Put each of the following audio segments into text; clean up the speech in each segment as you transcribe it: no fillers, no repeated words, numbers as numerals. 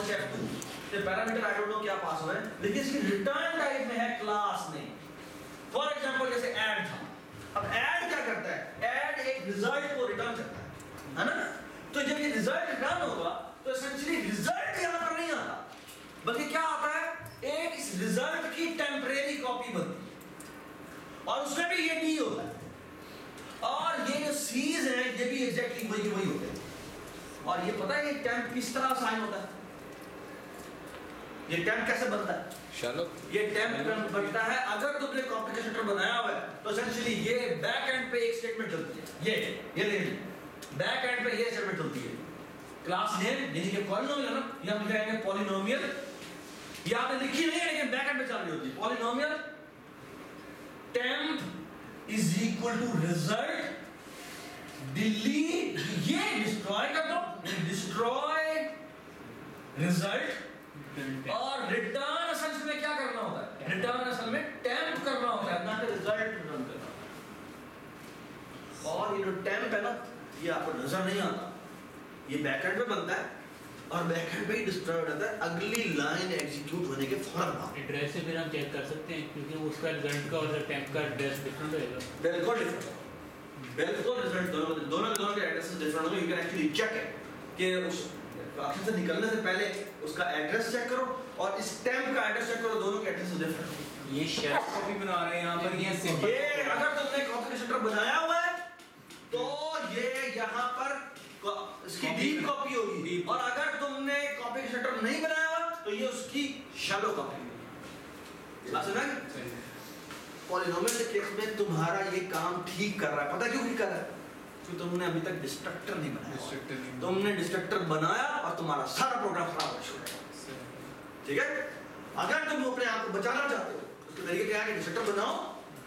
जैसे f2 तो parameter I don't know क्या पास हुआ है, लेकिन इसकी रिटर्न टाइप में है क्लास में। फॉर एग्जांपल जैसे ऐड था, अब ऐड क्या करता है, ऐड एक रिजल्ट को रिटर्न करता है ना। तो जब ये रिजल्ट रिटर्न होगा तो एसेंशियली रिजल्ट यहां पर नहीं आता, बल्कि क्या आता है, एक इस रिजल्ट की टेम्परेरी कॉपी बनती है और उसमें भी ये डी होता है, और ये जो सीज है ये भी एग्जैक्टली वही होते हैं। और ये पता है ये टेम्प किस तरह साइन होता है, ये टेम्प कैसे बनता है, चलो ये टेम्प बनता है अगर तुमने कॉपी का शटर बनाया हुआ है तो एसेंशियली ये बैक एंड पे एक स्टेटमेंट चलती है, ये लेकिन बैक एंड पे ये स्टेटमेंट चलती है, क्लास नेम यानी कि पॉलिनोमियल है ना, या हम कहेंगे पॉलिनोमियल, ये आपने लिखी नहीं है लेकिन बैक एंड पे चल रही होती है, polynomial temp is equal to result delete, ये डिस्ट्रॉय कर दो, डिस्ट्रॉय रिजल्ट, और रिटर्न असल में क्या करना होता है, रिटर्न असल में टेम्प करना होता है, ना कि रिजल्ट रिटर्न करना। और ये जो टेम्प है ना, ये आपको नजर नहीं आता, ये बैकएंड पे बनता है और बैकएंड पे ही डिस्ट्रॉय हो जाता है अगली लाइन एग्जीक्यूट होने के फौरन बाद। एड्रेस से फिर हम चेक कर सकते हैं क्योंकि उसका रिजल्ट का और टेम्प का एड्रेस डिफरेंट होगा। बिल्कुल डिफरेंट, बिल्कुल रिजल्ट दोनों के एड्रेसेस डिफरेंट होंगे। You can actually check it कि उस ऑप्शन से निकलने से पहले उसका एड्रेस चेक करो और इस टेम्प का एड्रेस चेक करो, दोनों के एड्रेस डिफरेंट होंगे। ये शेयर कॉपी बना रहे हैं यहाँ पर, ये सिंपल, ये अगर तुमने कॉपी का शटर बनाया हुआ है तो ये यहाँ पर इसकी डीप कॉपी होगी, और अगर तुमने कॉपी का शटर नहीं बनाया हुआ तो ये उसकी शैडो कॉपी होगी। समझ में? पॉलिनोमियल के केस में तुम्हारा ये काम ठीक कर रहा है, पता क्यों ठीक कर रहा है, क्योंकि तुमने अभी तक डिस्ट्रक्टर नहीं बनाया, तुमने डिस्ट्रक्टर बनाया और तुम्हारा सारा प्रोग्राम खराब हो चुका है। ठीक है, अगर तुम अपने आप को बचाना चाहते हो उसके तरीके क्या है कि डिस्ट्रक्टर बनाओ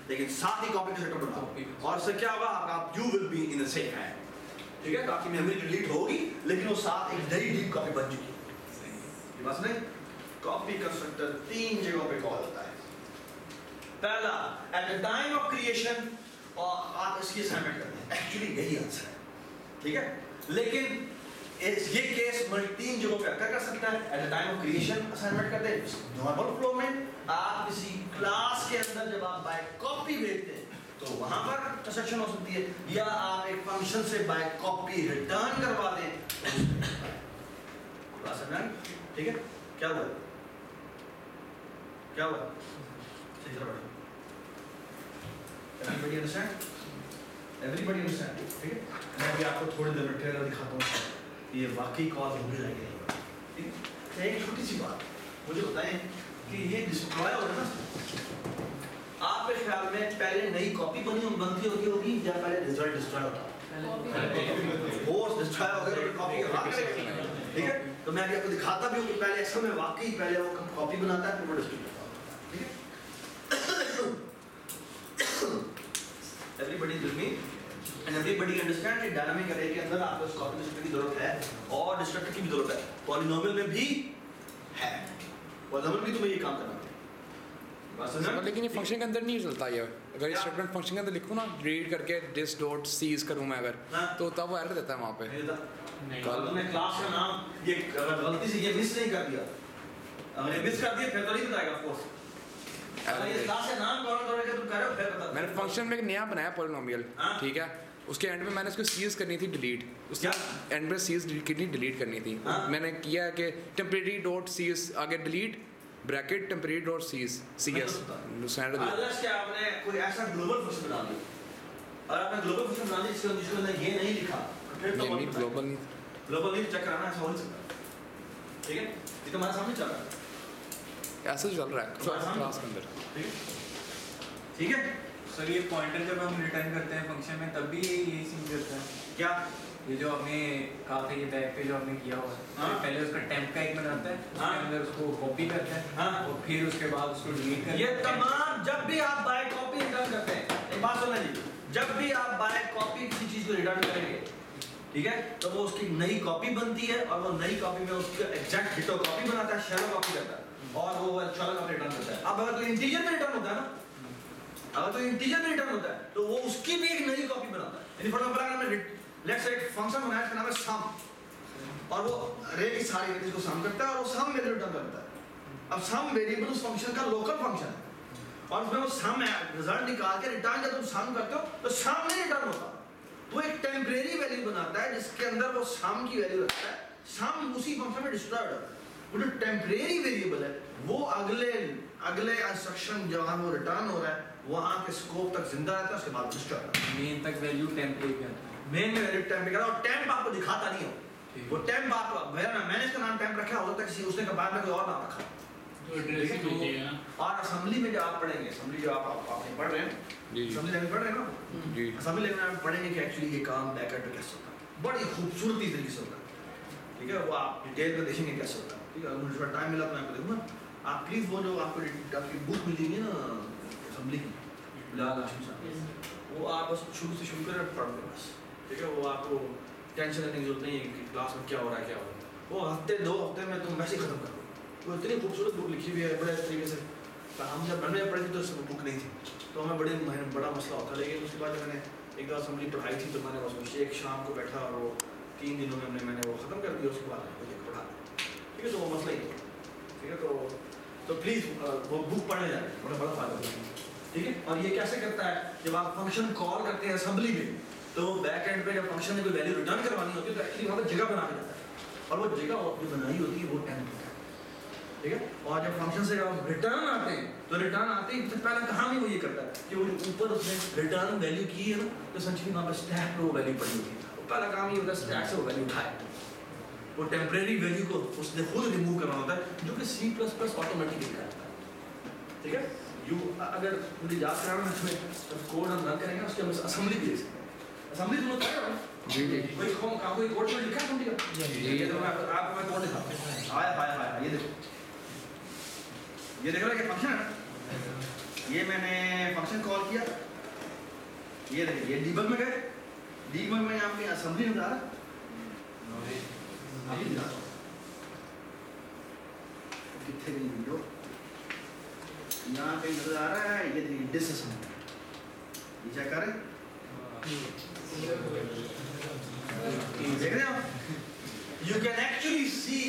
लेकिन साथ ही कॉपी का शटर बनाओ, और इससे क्या होगा, आप you will be in the safe hand. ठीक है, आपकी मेमोरी डिलीट होगी लेकिन वो साथ एक नई डीप कॉपी बन चुकी है। बस नहीं, कॉपी कंस्ट्रक्टर 3 जगहों पे कॉल होता है। पहला at the time of creation, और आप इसकी असाइनमेंट करते हैं, एक्चुअली यही आंसर है। ठीक है, लेकिन ये केस 3 जगहों पे अक्कर कर सकता है। At the time of creation assignment करते हैं नॉर्मल फ्लो में, आप किसी क्लास के अंदर जब आप बाय कॉपी भेजते हैं तो वहां पर ट्रांजैक्शन हो सकती है, या आप एक फंक्शन से बाय कॉपी रिटर्न करवा दें। ठीक है, क्या हुआ, क्या हुआ, सही तरह बैठो। Everybody understand? Everybody understand? ठीक है, मैं भी आपको थोड़ी देर में ट्रेलर दिखाता हूँ, ये वाकई कॉल होने लगे। ठीक है, एक छोटी सी बात मुझे बताएं कि ये डिस्ट्रॉय हो रहा है ना, आपके ख्याल में पहले नई कॉपी बनती होगी या पहले रिजल्ट डिस्ट्रॉय होता है? फोर्स डिस्ट्रॉय हो गया तो कॉपी के बाद करेगा। ठीक है, तो मैं अभी आपको दिखाता भी हूँ कि पहले एक्सेल में वाकई पहले वो कॉपी बनाता है फिर वो डिस्ट्रॉय करता है। ठीक है, everybody with me and everybody understand कि डायनामिक अरे के अंदर आपको इस कॉपी डिस्ट्रक्टर की जरूरत है और डिस्ट्रक्टर की भी जरूरत है, पॉलिनोमियल में भी है, पॉलिनोमियल भी तुम्हें ये काम करना है। लेकिन ये फंक्शन के अंदर नहीं चलता ये, अगर ये स्टेटमेंट फंक्शन के अंदर लिखूँ ना, रीड करके दिस डॉट सीज करूँ मैं अगर, तो तब वो एरर देता है वहाँ पे। कल तुमने क्लास का नाम ये अगर गलती से ये मिस नहीं कर दिया, अगर ये मिस कर दिया फिर तो नहीं बताएगा ऑफ कोर्स, अगर ये क्लास का नाम कौन करेगा तुम कर रहे हो फिर बता। मैंने फंक्शन में एक नया बनाया पॉलिनोमियल, ठीक है, उसके एंड में मैंने इसको सीज करनी थी डिलीट, उसके एंड में सीज डिलीट करनी थी, मैंने किया है कि टेम्परेरी डॉट सीज आगे delete bracket temporary dot CS standard दिया। अदरवाइज क्या आपने कोई ऐसा ग्लोबल फंक्शन बना दिया और आपने ग्लोबल फंक्शन बना दिया जिसके अंदर ये नहीं लिखा, फिर तो नहीं ग्लोबल नहीं चेक कराना, ऐसा हो नहीं सकता। ठीक है, ये तो हमारे सामने चल रहा है, ऐसा चल रहा है क्लास के अंदर। ठीक है सर, ये पॉइंटर जब हम रिटर्न करते हैं फंक्शन में तब भी यही सीन करता है क्या, ये जो आपने कहा था ये बैक पे जो आपने किया हुआ है, पहले उसका टेम्प का एक बनाता है, उसके अंदर उसको कॉपी करता है और फिर उसके बाद उसको डिलीट करता है। ये तमाम जब भी आप बाय कॉपी रिटर्न करते हैं, एक बात सुनना जी, जब भी आप बाय कॉपी किसी चीज को रिटर्न करेंगे, ठीक है, तो वो उसकी नई कॉपी बनती है और वो नई कॉपी में उसका एग्जैक्ट डिटो कॉपी बनाता है, शैडो कॉपी करता है और वो शैडो कॉपी रिटर्न करता है। अब अगर तो इंटीजर में रिटर्न होता है ना, अगर तो इंटीजर में रिटर्न होता है तो वो उसकी भी एक नई कॉपी बनाता है। यानी फॉर एग्जांपल अगर मैं लेट्स से एक फंक्शन बनाया, इसका नाम है सम, और वो अरे की सारी वैल्यूज को सम करता है और वो सम वैल्यू रिटर्न करता है। अब सम वेरिएबल उस फंक्शन का लोकल फंक्शन है और उसमें वो सम रिजल्ट निकाल के रिटर्न जब तुम सम करते हो तो सम नहीं रिटर्न होता, वो एक टेम्परेरी वैल्यू बनाता है जिसके अंदर वो सम की वैल्यू रखता है, सम उसी फंक्शन में डिस्ट्रॉयड होता है। वो जो टेम्परेरी वेरिएबल है वो अगले इंस्ट्रक्शन जहाँ वो रिटर्न हो रहा है वहाँ के स्कोप तक जिंदा रहता है, उसके बाद डिस्ट्रॉयड होता है। मेन तक वैल्यू टेम्प पे क्या था, मेन में वैल्यू टेम्प पे और टेम्प आपको दिखाता नहीं हो, वो टेम्प आपको मैंने इसका नाम टेम्प रखा हो सकता है किसी उसने बाद में कोई और नाम रखा तो एड्रेस ही भेजिएगा ना। और असेंबली में जब आप पढ़ेंगे, असेंबली जो आप पढ़ रहे हैं, असेंबली लैंग्वेज पढ़ रहे हैं ना जी, असेंबली लैंग्वेज में पढ़ेंगे कि एक्चुअली ये काम बैकएंड पे कैसे होता है, बड़ी खूबसूरती तरीके से होता है, ठीक है। वो आप डिटेल में देखेंगे कैसे होता है, ठीक है। मुझे थोड़ा टाइम मिला तो मैं आपको देखूंगा। आप प्लीज वो जो आपकी बुक मिलेगी ना असेंबली की, बिलाल हाशिम साहब, वो आप बस शुरू से शुरू कर पढ़ लो बस, ठीक है। वो आपको टेंशन लेने की जरूरत नहीं है कि क्लास में क्या हो रहा है क्या हो रहा है, वो हफ्ते 2 हफ्ते में तुम वैसे ही खत्म कर लो। वो इतनी खूबसूरत बुक लिखी हुई है बड़े तरीके से। हम जब बनने में पढ़ी थी तो बुक नहीं थी तो हमें बड़ा मसला होता, लेकिन उसके बाद जब मैंने एक बार असेंबली पढ़ाई थी तो मैंने बस एक शाम को बैठा और वो 3 दिनों में मैंने वो ख़त्म कर दिया, उसके बाद मुझे पढ़ा, ठीक है। तो वो मसला ही है, ठीक है। तो प्लीज़ वो बुक पढ़ने जाए, बड़ा फायदा होता है, ठीक है। और ये कैसे करता है, जब आप फंक्शन कॉल करते हैं असेंबली में तो बैक एंड पे जब फंक्शन ने कोई वैल्यू रिटर्न करवानी होती है तो एक्चुअली वहाँ पर जगह बना के जाता है और वो जगह जो बनाई होती है वो टेम्प होता है, ठीक है। और जब फंक्शन से जब रिटर्न आते हैं तो रिटर्न आते ही पहला कहाँ भी वो ये करता है कि वो जो ऊपर उसने रिटर्न वैल्यू की है ना तो संचित वहाँ पर स्टैक पे वो वैल्यू पड़ी होती है, वो पहला काम ये होता है स्टैक से वो वैल्यू उठाए, वो टेम्परेरी वैल्यू को उसने खुद रिमूव करना होता है जो कि C++ ऑटोमेटिकली करता है, ठीक है। अगर मुझे याद कराना है इसमें कोड हम रन करेंगे उसके हम असेंबली भी ले सकते हैं। असेंबली तुम लोग कर रहे हो जी जी, कोई कोड में लिखा है तुम दिया ये तो आपको मैं कोड दिखाता हूं। हाय ये देखो, ये देख रहे हो ये फंक्शन है ना, ये मैंने फंक्शन कॉल किया, ये देखिए ये डीबग में गए, डीबग में यहाँ पे असेंबली नजर आ रहा है, कितने की वीडियो यहाँ पे नजर आ रहा है, ये देखिए डिसअसेंबली, ये चेक करें, देख रहे हो यू कैन एक्चुअली सी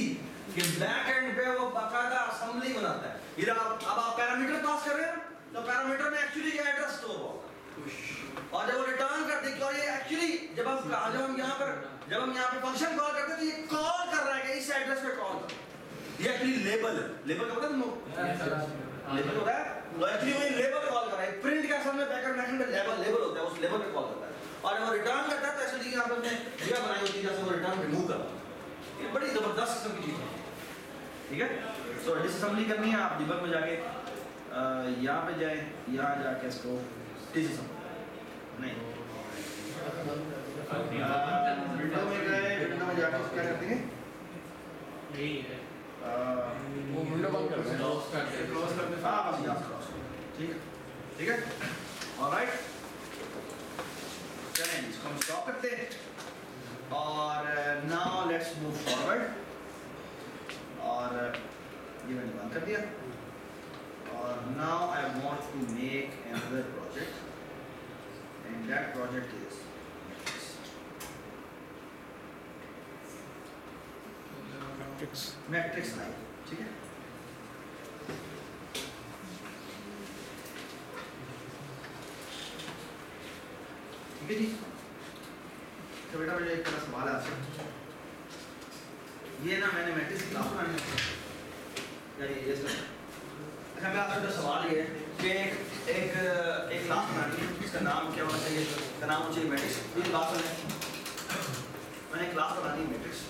कि ब्लैक एंड पे वो बाकायदा असेंबली बनाता है। ये अब आप पैरामीटर पास कर रहे हैं तो पैरामीटर में एक्चुअली ये एड्रेस स्टोर होगा और जब वो रिटर्न करते हैं और ये एक्चुअली जब हम यहाँ पे फंक्शन कॉल करते हैं तो ये कॉल कर रहा है कि इस एड्रेस पे कॉल कर, ये एक्चुअली लेबल है, लेबल का पता है तुमको, लेबल होता है तो एक्चुअली वो लेबल कॉल कर रहा है, प्रिंट के असल में बैकएंड में लेबल होता है, उस लेबल पे कॉल करता है और जब वो रिटर्न करता है तो एक्चुअली यहाँ पे जगह बनाई होती है जैसे वो रिटर्न रिमूव करता है। ये बड़ी जबरदस्त किस्म की चीज़ है, ठीक है। सो डिसअसेंबली करनी है, आप डिबग में जाके यहाँ पे जाए, यहाँ जाके इसको डिसअसेंबल नहीं विंडो में गए, विंडो में जाके क्या करते हैं, यही है वो विंडो बंद कर दें, क्लोज कर दे। हाँ बस यहाँ से क्रॉस, ठीक है ऑलराइट। चलें इसको हम स्टॉप करते हैं और नाउ लेट्स मूव फॉरवर्ड, और ये मैंने बंद कर दिया और now I want to make another project and that project is matrix line, ठीक है। ठीक है जी, तो बेटा मुझे एक तरह सवाल है आपसे, ये ना मैंने मैट्रिक्स की क्लास बनानी है यानी ये सर, अच्छा मैं आपसे सवाल ये है कि एक क्लास बनानी है, इसका नाम क्या होना चाहिए, इसका नाम होना चाहिए मैट्रिक्स, ये क्लास है, मैंने क्लास बनानी है मैट्रिक्स।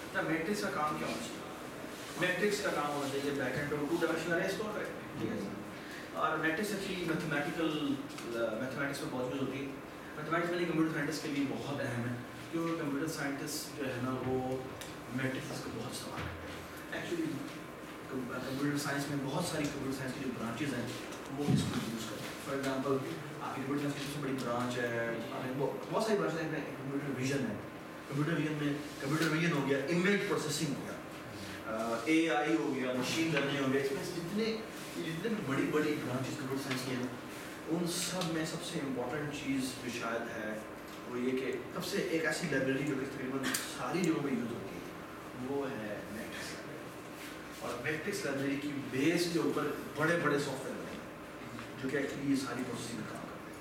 अच्छा मैट्रिक्स का काम क्या होना चाहिए, मैट्रिक्स का काम होना चाहिए बैकएंड और 2 डायमेंशनल अरे स्टोर करें, ठीक है सर। और मैट्रिक्स एक्चुअली मैथमेटिक्स में बहुत यूज होती है, मैथमेटिक्स में कंप्यूटर साइंटिस्ट के लिए बहुत अहम है क्योंकि कंप्यूटर साइंटिस्ट जो है ना वो मैट्रिक्स को बहुत इस्तेमाल करते हैं। एक्चुअली कंप्यूटर साइंस में बहुत सारी कंप्यूटर साइंस की जो ब्रांचेज हैं वो इसको यूज़ करते हैं। फॉर एग्जांपल आपकी कंप्यूटर साइंस की सबसे बड़ी ब्रांच है, बहुत सारी ब्रांच है, कंप्यूटर विजन है, कंप्यूटर विजन में कंप्यूटर विजन हो गया, इमेज प्रोसेसिंग हो गया, AI हो गया, मशीन लर्निंग हो गया, इसमें जितने बड़ी बड़ी ब्रांचेस कंप्यूटर साइंस की हैं उन सब में सबसे इम्पोर्टेंट चीज़ जो शायद है वो ये कि सबसे एक ऐसी लाइब्रेरी जो कि तकरीबन सारी जगहों पे यूज़ होती है वो है मैट्रिक्स और मैट्रिक्स लाइब्रेरी की बेस के ऊपर बड़े बड़े सॉफ्टवेयर बने जो कि एक्चुअली ये सारी प्रोसेसिंग का काम करते हैं।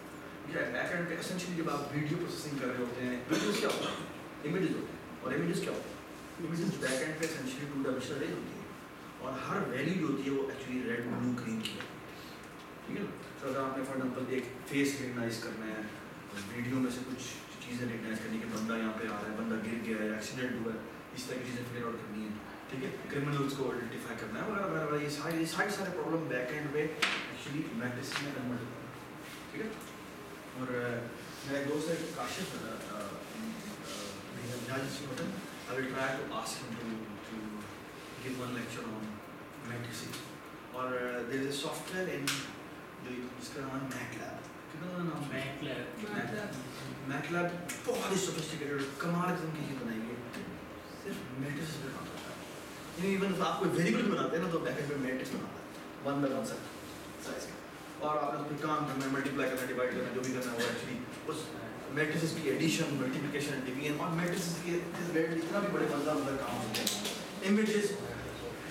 ये बैकएंड पे एसेंशियली जब आप वीडियो प्रोसेसिंग कर रहे होते हैं, वीडियोस क्या होता है, इमेजेस होते हैं, और इमेजेस क्या होता है, इमेजेस बैकएंड पे एसेंशियली 2 डायमेंशनल अरे होती है और हर वैल्यू जो होती है वो एक्चुअली रेड ब्लू ग्रीन की है, ठीक है ना। तो अगर आपने फॉर एग्जांपल एक फेस रिकग्नाइज करना है, वीडियो में से कुछ चीज़ें रिकग्नाइज करनी है कि बंदा यहाँ पे आ रहा है, बंदा गिर गया है, एक्सीडेंट हुआ है, इस तरह की चीज़ें फिगर आउट करनी है, ठीक है, क्रिमिनल्स को आइडेंटिफाई करना है वगैरह वगैरह, ये सारे प्रॉब्लम बैकएंड पे एक्चुअली मैट्रिक्स में कन्वर्ट होता है, ठीक है। और मेरा एक दोस्त है Kashif I will try to ask him to give one lecture on matrices. और there is a software in जो इसका नाम है MATLAB. कितना नाम है? MATLAB बहुत ही sophisticated कमाल किस्म की चीज़ बनाई है, सिर्फ matrices पे काम करता है। इवन आप कोई वेरिएबल बनाते हैं ना तो बैकएंड पे मैट्रिक्स बनाता है 1 by 1 साइज का, और आपने उसमें काम करना है, मल्टीप्लाई करना, डिवाइड करना, जो भी करना है वो एक्चुअली उस मैट्रिसेस की एडिशन, मल्टीप्लिकेशन, डिवीजन और मैट्रिसेस के रिलेटेड इतना भी बड़े मजेदार काम होते हैं। Images,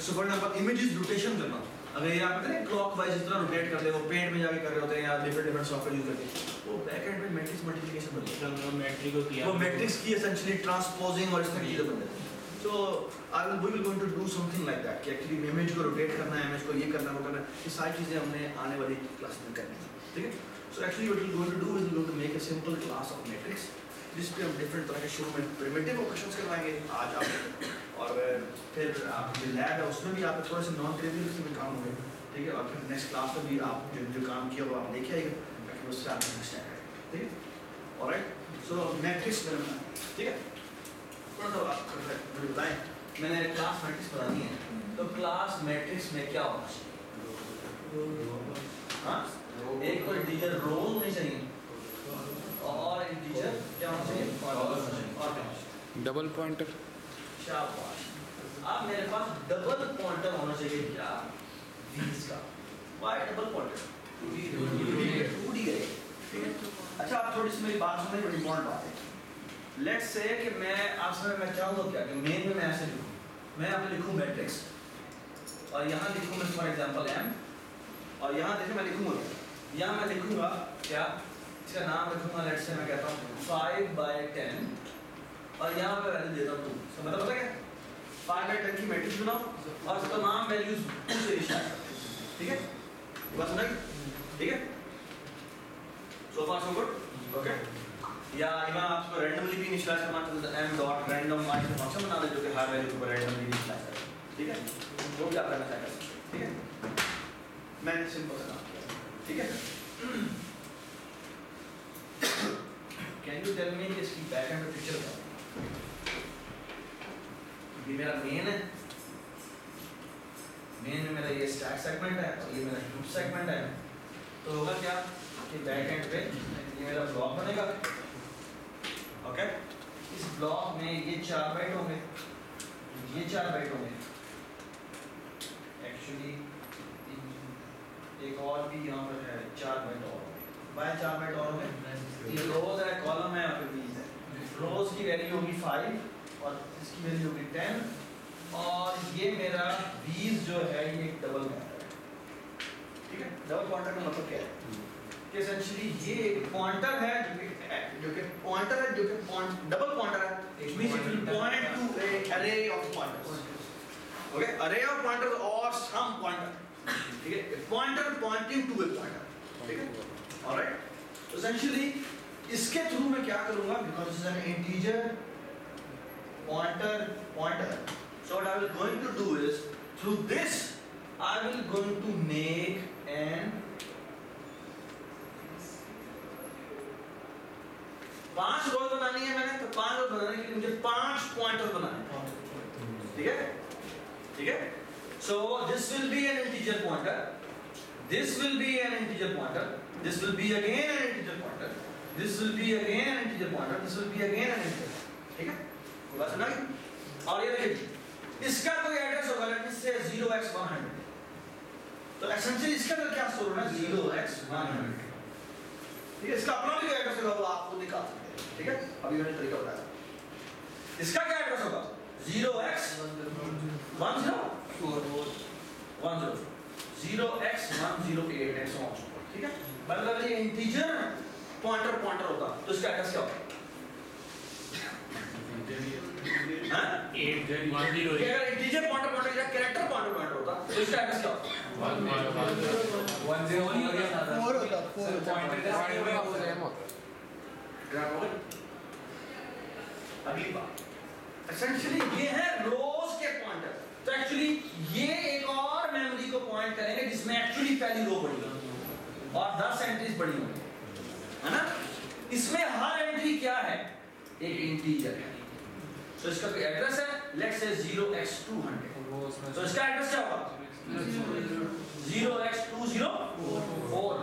so for example images rotation करना, अगर ये आप पता है क्लॉकवाइज इस तरह रोटेट करते हैं, वो पेंट में जाके कर रहे होते हैं या डिफरेंट सॉफ्टवेयर यूज करके, वो बैकएंड में मैट्रिक्स मल्टीप्लिकेशन बनती है, वो मैट्रिक्स की एसेंशियली ट्रांसपोजिंग और इस तरह की चीजें बन जाती है। So we will going to do something like that कि एक्चुअली इमेज को रोटेट करना है, इमेज को ये करना है, वो करना है, ये सारी चीज़ें हमने आने वाली क्लास में करनी है, ठीक है। So actually what we are going to do is we are going to make a simple class of matrix जिस पे हम डिफरेंट तरह के शुरू में प्रिमिटिव क्वेश्चंस करवाएंगे आज आप, और फिर आप जो लैब है उसमें भी आप थोड़ा सा नॉन ट्रिवियल में काम होंगे, ठीक है, और फिर नेक्स्ट क्लास में भी आप जो काम किया वो आप देखे आएगा ताकि उससे आप अंडरस्टैंड करें, ठीक है। ऑलराइट, सो मैट्रिक्स बनाना, ठीक है। थोड़ा सा आप बताएं, मैंने क्लास मैट्रिक्स बनानी है तो क्लास मैट्रिक्स में क्या होना चाहिए? हाँ, एक तो इंटीजर रो नहीं चाहिए और इंटीजर क्या होना चाहिए? और डबल पॉइंटर। शाबाश, अब मेरे पास डबल पॉइंटर होना चाहिए क्या? 20 का। Why double pointer? 2D है, ठीक है। अच्छा, आप थोड़ी सी मेरी बात सुनिए, बड़ी इंपॉर्टेंट बात है। लेट्स से कि मैं आपसे मैं चाहूँगा क्या कि मेन में मैं ऐसे लिखूँ, मैं यहाँ पे लिखूँ मैट्रिक्स और यहाँ लिखूँ मैं फॉर एग्जांपल m, और यहाँ देखिए मैं लिखूँगा यहाँ मैं लिखूँगा क्या, इसका नाम लिखूँगा लेट्स से मैं कहता हूँ 5/10 और यहाँ पे वैल्यू देता हूँ 2। तो मतलब पता क्या, 5/10 की मैट्रिक्स बनाओ और तमाम वैल्यूज 2 से इनिशियलाइज करते हैं, ठीक है, बस नहीं, ठीक है। सो फार सो गुड, ओके। या इवन आपको रैंडमली भी इनिशियलाइज करना चाहते हैं m dot random minus function बना दे जो कि हर वैल्यू को रैंडमली इनिशियलाइज करे, ठीक है, वो भी आप करना चाहते हैं, ठीक है। मैंने सिंपल सा काम किया, ठीक है। कैन यू टेल मी कि इसकी बैकएंड में पिक्चर क्या है? ये मेरा मेन है, मेन में मेरा ये स्टैक सेगमेंट है और ये मेरा लूप सेगमेंट है, तो होगा क्या कि बैकएंड पे ये मेरा ब्लॉक बनेगा, ओके। इस ब्लॉक में ये 4 बाइट होंगे, ये 4 बाइट होंगे, एक्चुअली एक और भी यहाँ पर है 4 बाइट और, बाय 4 बाइट और होंगे। ये रोज है, कॉलम है और फिर वीज है। रोज की वैल्यू होगी 5 और इसकी वैल्यू होगी 10 और ये मेरा वीज जो है ये एक डबल पॉइंटर है, ठीक है। डबल पॉइंटर का मतलब क्या है कि एसेंशियली ये एक पॉइंटर है जो कि पॉइंटर है जो कि डबल पॉइंटर है, which means it will point to a array of pointers, okay, array of pointers or some pointer, ठीक है, a pointer pointing to a pointer, ठीक है, alright। तो एसेंशियली इसके थ्रू मैं क्या करूंगा, because this is an integer pointer, so what I will going to do is through this I will going to make an 5 रोज बनानी है मैंने, तो 5 रोज बनाने के लिए मुझे 5 पॉइंटर बनाने हैं, ठीक है, ठीक है। So this will be an integer pointer, this will be an integer pointer, this will be again an integer pointer, this will be again an integer pointer, this will be again an integer, ठीक है, बस ना। और ये देखिए इसका कोई address होगा, लेट मी से 0x100, तो एसेंशियली इसका अंदर क्या स्टोर होना है 0x100, ठीक है। इसका अपना भी एड्रेस होगा, वो आपको दिखा सकते हैं, ठीक है। अभी मैंने तरीका बताया। इसका क्या एड्रेस होगा 0x 10 0x 108 and so on. ठीक है, मतलब ये इंटीजर पॉइंटर होता तो इसका एड्रेस क्या होता? हाँ? 810 अगर इंटीजर पॉइंटर या कैरेक्टर पॉइंटर होता तो इसका एड्रेस क्या होता? 10 अगली बात, एसेंशियली ये है रोज के पॉइंटर। तो एक्चुअली ये एक और मेमोरी को पॉइंट करेंगे जिसमें एक्चुअली पहली रो बड़ी होगी और 10 एंट्रीज बड़ी होंगी, है ना? इसमें हर एंट्री क्या है? एक इंटीजर है। तो इसका कोई एड्रेस है, लेट्स से 0x200। तो इसका एड्रेस क्या होगा? 0x204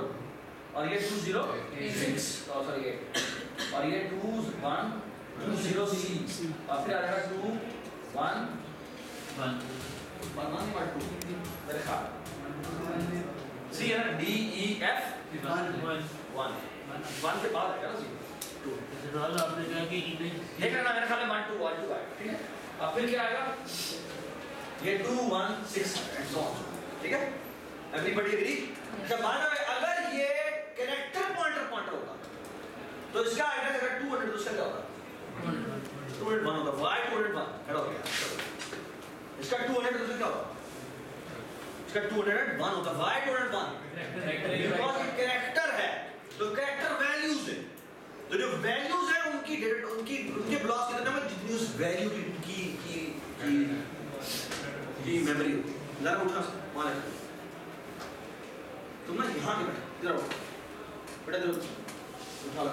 और ये 206 और सॉरी ये और ये 2120C और फिर आ जाएगा 21 मेरे ख्याल सी है ना, DEF 1 के बाद आएगा ना 2। आपने कहा कि इमेज देख लेना, मेरे ख्याल में 1 2 1 2 आएगा, ठीक है? अब फिर क्या आएगा? ये 2 1 6 एंड सो ऑन, ठीक है? Everybody agree? जब मानो अगर ये कैरेक्टर पॉइंटर होता तो इसका एड्रेस अगर 200 तो इसका क्या होता? 201 होता। y 201 हेड हो गया। इसका 200 तो इसका क्या होता? इसका 201 होता। y 201 बिकॉज़ ये कैरेक्टर है तो कैरेक्टर वैल्यूज है। तो जो वैल्यूज है उनके ब्लॉक्स के अंदर में जितनी उस वैल्यू की मेमोरी होती है। जरा उठा मान ले तुम ना यहाँ के बैठो, इधर आओ बेटा, इधर उठा लो।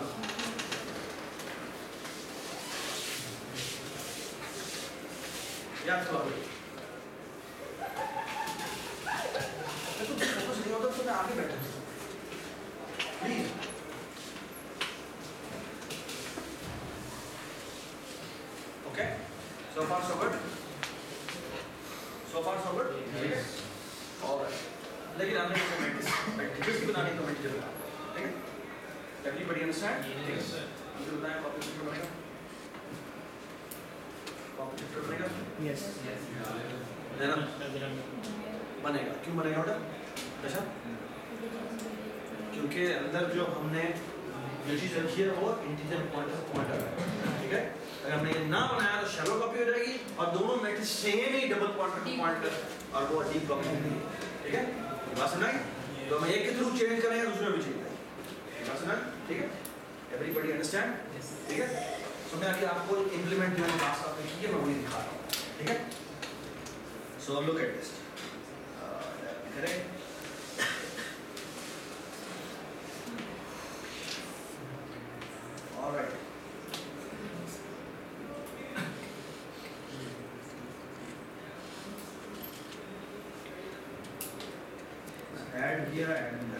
याद करो तो तुम फोकस नहीं होता तो मैं आगे बैठा please. Okay, so far so good, ठीक है? और लेकिन हमने मैट्रिक्स की बनाने को मैट्रिक्स बना, ठीक है? Everybody understand? ठीक है सर, मुझे बताएं कॉपी चैप्टर बनेगा? कॉपी चैप्टर बनेगा? यस बनेगा। क्यों बनेगा बेटा? अच्छा, क्योंकि अंदर जो हमने जो चीज़ रखी है वो इंटीजर पॉइंटर है, ठीक है? अगर हमने ये ना बनाया तो शैलो कॉपी हो जाएगी और दोनों मैट्रिक्स सेम ही डबल पॉइंटर को पॉइंट कर और वो डीप कॉपी होगी, ठीक है? बात समझ? तो हम एक के थ्रू चेंज करेंगे दूसरे में भी चेंज करेंगे, बात समझ? ठीक है? Everybody understand? ठीक है? तो मैं अभी आपको इंप्लीमेंट जो क्लास आपने की है मैं वही दिखा रहा हूँ, ठीक है? सो look at this, correct? All right. Add here and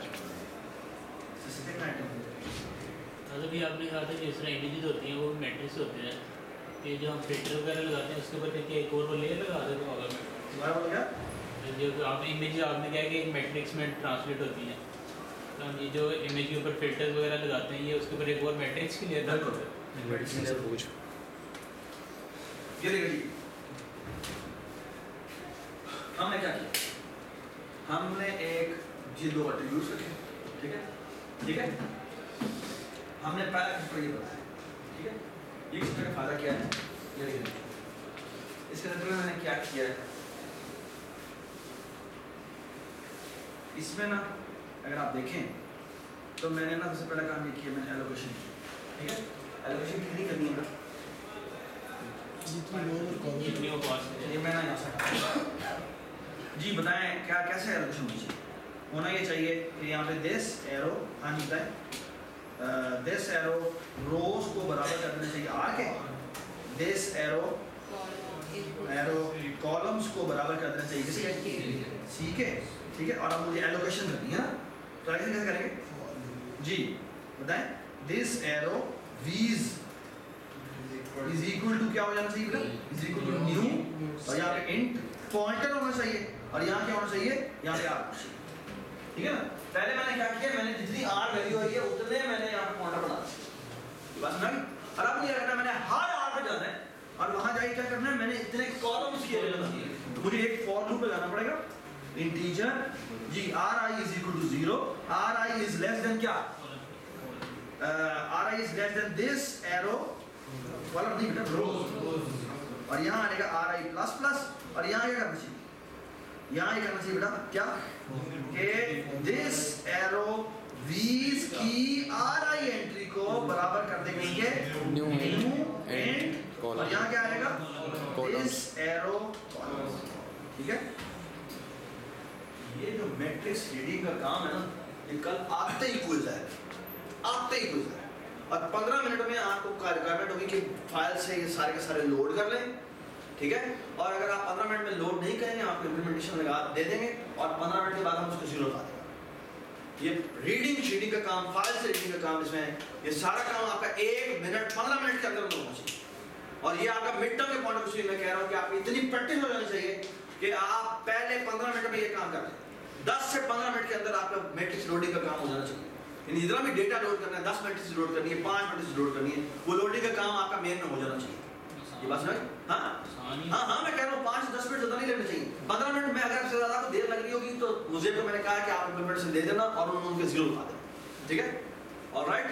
specific item. अभी आपने कहा था जिस तरह इमेजेस होती हैं वो मैट्रिक्स होते हैं, ये जो हम फिल्टर वगैरह लगाते हैं उसके ऊपर देखिए एक और लेयर लगा देते हैं। दोबारा बोल क्या? जो आप इमेज आपने कहा कि एक मैट्रिक्स में ट्रांसलेट होती हैं, तो हम ये जो इमेज के ऊपर फिल्टर्स वगैरह लगाते हैं ये उसके ऊपर एक और मैट्रिक्स की लेयर बिल्कुल। ये देखिए हमने क्या किया, हमने एक ये दो एट्रीब्यूट्स रखे, ठीक है? ठीक है, हमने पहला फिल्टर ये बताया, ठीक है? ये फिल्टर का फायदा क्या है? ये देखिए इस फिल्टर में मैंने क्या किया है, इसमें ना अगर आप देखें तो मैंने ना सबसे पहला काम ये किया, मैंने एलोकेशन की, ठीक है? एलोकेशन कितनी करनी है ना, ये मैं ना यहाँ से जी बताएं क्या कैसे एलोकेशन होनी चाहिए? होना ये चाहिए कि यहाँ पे दिस एरो, हाँ जी बताएं, दिस एरो रोज को बराबर कर देना चाहिए आर के, दिस एरो कॉलम्स को बराबर कर देना चाहिए किसके? सी के, ठीक है? और अब मुझे एलोकेशन करनी है ना, तो एलोकेशन कैसे करेंगे जी बताएं? दिस एरो वीज इज इक्वल टू क्या हो जाना चाहिए बेटा? इज इक्वल टू न्यू और यहाँ पे इंट पॉइंटर होना चाहिए और यहाँ क्या होना चाहिए? यहाँ पे आर, ठीक है ना? पहले मैंने क्या किया, मैंने जितनी आर वैल्यू आई है उतने मैंने यहाँ पे पॉइंटर बना दिया, बस ना। और अब ये रखना मैंने हर आर पे जाना है और वहां जाके क्या करना है, मैंने इतने कॉलम्स किए हैं तो मुझे एक फॉर लूप लगाना पड़ेगा। Integer G ri is equal to 0, ri is less than क्या, ri is less than this arrow वाला नहीं बेटा रोज, और यहाँ आएगा ri प्लस प्लस, और यहाँ क्या करना चाहिए, यहाँ ये करना चाहिए बेटा क्या कि दिस एरो वीज की ri एंट्री को बराबर कर देंगे न्यू एंड, और यहाँ क्या आएगा दिस एरो, ठीक है। ये जो मैट्रिक्स रीडिंग का काम है ना, ये कल आते ही क्विज है, आते ही क्विज है, और 15 मिनट में आपको रिक्वायरमेंट होगी कि फाइल से ये सारे के सारे लोड कर लें, ठीक है। और अगर आप 15 मिनट में लोड नहीं करेंगे, आपको इम्प्लीमेंटेशन लगा दे देंगे और 15 मिनट के बाद हम उसको जीरो लगा देंगे। ये रीडिंग शीडिंग का काम, फाइल से रीडिंग का काम, इसमें ये सारा काम आपका 1 मिनट 15 मिनट के अंदर होना चाहिए। और ये आपका मिड टर्म के पॉइंट ऑफ व्यू से मैं कह रहा हूँ कि आपकी इतनी प्रैक्टिस हो जानी चाहिए कि आप पहले 15 मिनट में ये काम कर लें। 10 से 15 मिनट के अंदर आपका मैट्रिक्स लोडिंग का काम हो जाना चाहिए। यानी जितना भी डेटा लोड करना है 10 मिनट से लोड करनी है, 5 मिनट से लोड करनी है, वो लोडिंग का काम आपका मेन में हो जाना चाहिए। ये बात समझ? हाँ मैं कह रहा हूँ 5 से 10 मिनट ज़्यादा नहीं लगने चाहिए। 15 मिनट में अगर आपसे ज़्यादा आपको देर लग रही होगी तो मुझे तो मैंने कहा कि आप इम्प्लीमेंटेशन दे देना और उनके जीरो लगा देना, ठीक है। Alright,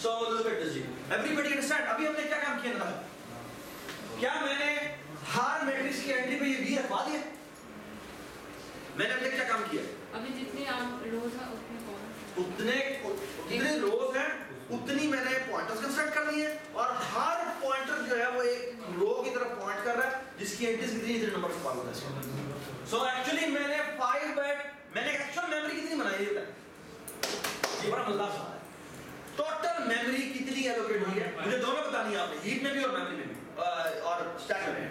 so look at this G, everybody understand. अभी हमने क्या काम किया था, क्या मैंने हर मैट्रिक्स की एंट्री पे ये v रखवा दिया? मैंने अभी क्या काम किया? अभी जितने आप रोज है उतने रोज हैं उतनी मैंने पॉइंटर्स कंस्ट्रक्ट कर लिए, और हर पॉइंटर जो है वो एक रो की तरफ पॉइंट कर रहा है जिसकी एंट्रीज कितनी, इतने नंबर से कॉल होता है। सो एक्चुअली मैंने 5 बाइट, मैंने एक्चुअल मेमोरी कितनी बनाई है, ये बड़ा मजेदार सवाल है। टोटल मेमोरी कितनी एलोकेट हुई है मुझे दोनों बतानी है आपने, हीप में भी और मेमोरी में भी, और स्टैक में भी।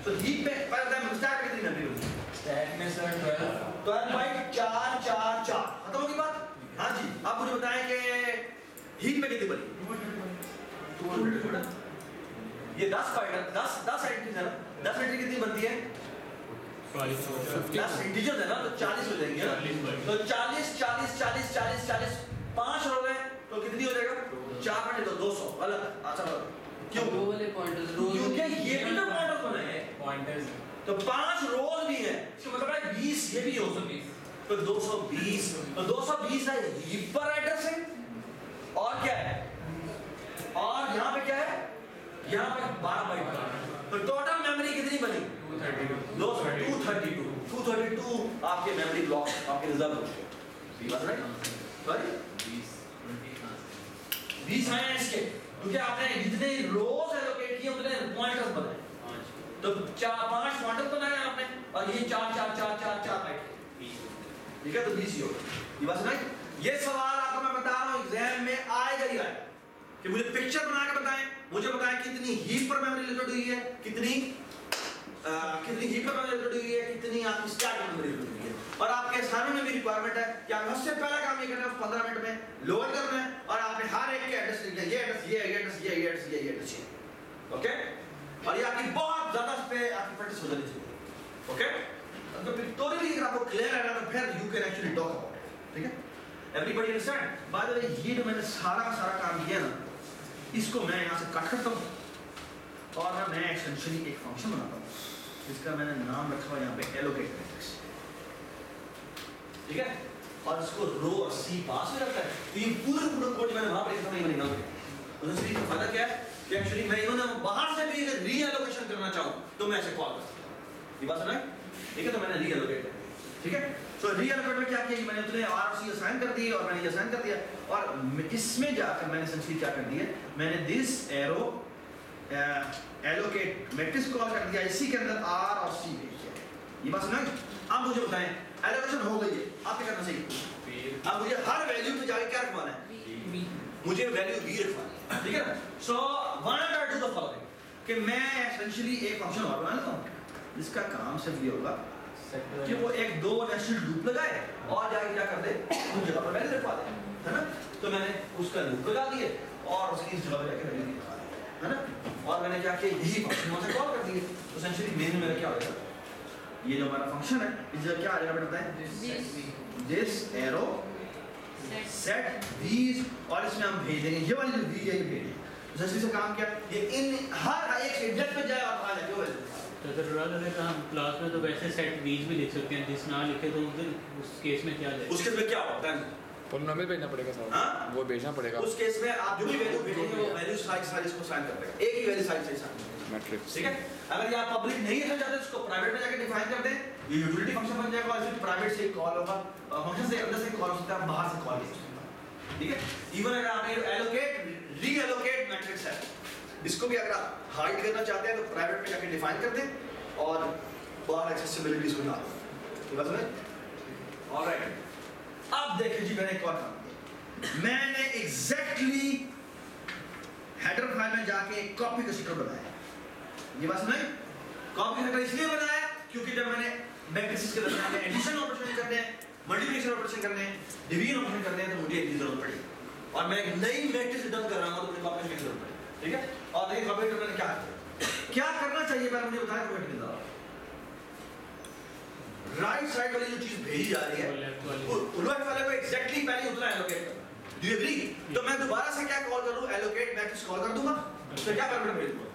सो हीप में पहले स्टैक में कितनी मेमोरी हुई? स्टैक में सर 12 बाइट 4 4 4 खत्म होगी बात। हाँ जी, आप मुझे बताएं कि हीप में कितनी बनी? 200। ये 10 बाइट 10 एंट्रीज है ना, 10 एंट्री कितनी बनती है? 10 इंटीजर्स है ना, तो 40 हो जाएंगे। तो 40 40 40 40 40 5 हो गए तो कितनी हो जाएगा? 4 बटे 200। गलत, अच्छा क्यों? वो वाले पॉइंटर्स रोज, क्योंकि ये भी तो पॉइंटर्स बने हैं, पॉइंटर्स तो 5 रोज भी है, इसका मतलब है 20 ये भी हो सकती है, तो 220। तो 220 है हीप पर एड्रेस है, और क्या है, और यहाँ पे क्या है, यहाँ पे 12 बाइट का। तो टोटल मेमोरी कितनी बनी? 232 आपके मेमोरी ब्लॉक आपके रिजर्व हो गए। बात राइट? सॉरी 20 हैं इसके, क्योंकि आपने जितने रोज एलोकेट किए उतने पॉइंटर्स बनाए। तो 4-5 पॉइंटर्स बनाए आपने, और ये 4 4 4 4 4 बाइट, ठीक है। तो 20 ही होगा। ये बात राइट? ये सवाल आपको मैं बता रहा हूँ एग्जाम में आएगा ही आएगा कि मुझे पिक्चर बना के बताएं, मुझे बताएं कितनी हीप पर मेमोरी लोड हुई है, कितनी हीप पर मेमोरी लोड हुई है, कितनी आपकी स्टैक मेमोरी लोड हुई है। और आपके असाइनमेंट में भी रिक्वायरमेंट है कि आप सबसे पहला काम ये करना है 15 मिनट में लोड करना है, और आपने हर एक के एड्रेस लिखना है, ये एड्रेस ये एड्रेस ये एड्रेस ये एड्रेस, ओके। और ये आपकी बहुत ज्यादा इस पे आपकी प्रैक्टिस हो जानी चाहिए, ओके। तो पिक्टोरियली अगर आपको क्लियर है ना तो फिर you can actually talk about it, ठीक है। Everybody understand? By the way ये जो मैंने सारा काम किया ना, इसको मैं यहाँ से कट करता हूँ और ना मैं एसेंशियली एक फंक्शन बनाता हूँ जिसका मैंने नाम रखा हुआ यहाँ पे एलोकेट मैट्रिक्स, ठीक है। और इसको रो और सी पास में रखता है, तो ये पूरे कोड मैंने वहाँ पर लिखा नहीं बनेगा। तो इसलिए इसका फायदा क्या है कि एक्चुअली मैं इवन बाहर से भी अगर रीएलोकेशन करना चाहूँ तो मैं ऐसे कॉल कर सकता हूँ। ये बात सुना है? ठीक है, तो मैंने रीएलोकेट, ठीक है। सो रीएलोकेट में क्या किया, मैंने उतने आर सी असाइन कर दिए और मैंने ये असाइन कर दिया, और इसमें जाकर मैंने एसेंशियली क्या कर दिया, मैंने this arrow allocate matrix call कर दिया, इसी के अंदर आर और सी भेज दिया। ये बात सुना? अब मुझे बताएं एलोकेशन हो गई है, आप क्या करना चाहिए? अब मुझे हर वैल्यू पे जाके क्या रखवाना है? मुझे वैल्यू v रखवानी है, ठीक है ना। So what I do the following कि मैं एसेंशियली एक फंक्शन और बना लेता हूं जिसका काम सिर्फ ये होगा कि वो एक दो नेस्टेड लूप लगाए और जाके क्या कर दे, उस जगह पर वैल्यू रखवा दे, है ना। तो मैंने उसका लूप लगा दिए और उसकी इस जगह पे जाके वैल्यू रखवा दी, है ना। और मैंने क्या किया, यही फंक्शन वहां से कॉल कर दिए। तो एसेंशियली मेन में मेरा क्या होगा, ये जो हमारा फंक्शन है इस जगह क्या आ जाएगा बेटा, दिस एरो सेट these, और इसमें हम भेज देंगे ये वाली जो v है ये भेज देंगे। जैसे से काम किया, ये इन हर एक एडजस्ट पे जाए और आ जाए वो तो सर राजा का हम क्लास में तो वैसे सेट बीज भी लिख सकते हैं, जिस ना लिखे तो उस केस में क्या जाए? उस केस में क्या होता है? पॉलिनोमियल भेजना पड़ेगा साहब। हाँ? वो भेजना पड़ेगा उस केस में आप जो भी वैल्यू भेजेंगे वो वैल्यू साइज इसको साइन कर देगा, एक ही वैल्यू साइज से साइन करेगा, मैट्रिक्स। ठीक है? अगर ये आप पब्लिक नहीं लिखना चाहते उसको प्राइवेट में जाके डिफाइन कर दें, ये यूटिलिटी फंक्शन बन जाएगा और फिर प्राइवेट से कॉल होगा, फंक्शन से अंदर से कॉल हो सकता है, बाहर से कॉल हो सकता है, ठीक है? इवन अगर आपने एलोकेट रीएलोकेट मैट्रिक्स है, इसको भी अगर आप हाइड करना चाहते हैं तो प्राइवेट में जाके डिफाइन कर दें और बाहर एक्सेसिबिलिटी इसको डाल दें, ठीक है? ऑलराइट, अब देखिए जी मैंने एक और काम किया, मैंने एग्जैक्टली हेडर फाइल में जाके एक कॉपी कंस्ट्रक्टर बनाया। ये बात नहीं, कॉपी कंस्ट्रक्टर इसलिए बनाया क्योंकि जब मैंने मैट्रिसेस के दरमियान में एडिशन ऑपरेशन करने हैं, मल्टीप्लिकेशन ऑपरेशन करने हैं, डिवीजन ऑपरेशन करने हैं तो मुझे इसकी जरूरत पड़ी और मैं एक नई मैट्रिक्स रिटर्न कर रहा हूं तो मुझे कॉपी की जरूरत पड़ी, ठीक है? और देखिए कॉपी कंस्ट्रक्टर ने क्या करना चाहिए पहले मुझे बताएं, कमेंट में बताओ। राइट साइड वाली जो चीज भेजी जा रही है लेफ्ट वाले को एग्जैक्टली पहले उतना एलोकेट करना। Do you agree? तो मैं दोबारा से क्या कॉल करूं, एलोकेट मैट्रिक्स कॉल कर दूंगा, तो क्या पैरामीटर भेज दूंगा?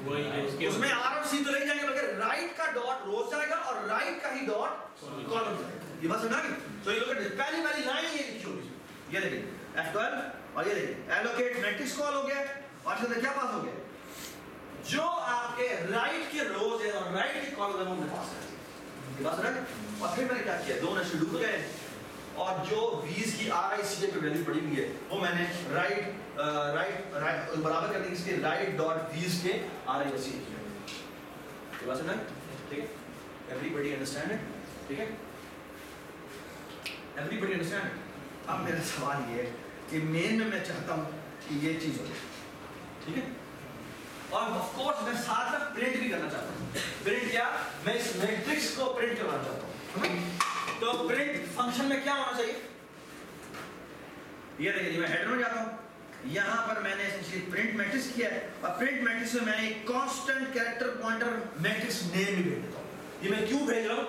वही उसमें आर और सी तो नहीं जाएंगे बल्कि राइट का डॉट रोज जाएगा और राइट का ही डॉट कॉलम जाएगा। ये बात समझा? तो ये लोग पहली वाली लाइन ये लिखी होगी, ये देखिए F12 और ये देखिए एलोकेट मैट्रिक्स कॉल हो गया और इससे क्या पास हो गया, जो आपके राइट के रोज है और राइट के कॉलम में पास है। ये बात समझा? और फिर मैंने क्या किया, दो ने शेड्यूल गए और जो v's की RICA पे वैल्यू पड़ी हुई है वो मैंने राइट बराबर करने के लिए राइट डॉट v's के RICA किया। ये बात समझा? ठीक है? Everybody understand it? ठीक है? Everybody understand? अब मेरा सवाल ये है कि मेन में मैं चाहता हूँ कि ये चीज हो जाए, ठीक है? और ऑफ कोर्स मैं साथ में प्रिंट भी करना चाहता हूँ। प्रिंट क्या? मैं इस मैट्रिक्स को प्रिंट करना चाहता हूँ। तो प्रिंट फंक्शन में क्या होना चाहिए? ये देखिए मैं हेडर में जाता हूँ, यहाँ पर मैंने एसेंशियली प्रिंट मैट्रिक्स किया है और प्रिंट मैट्रिक्स में मैंने एक constant character pointer matrix name भी भेज देता हूँ। ये मैं क्यों भेज रहा हूँ?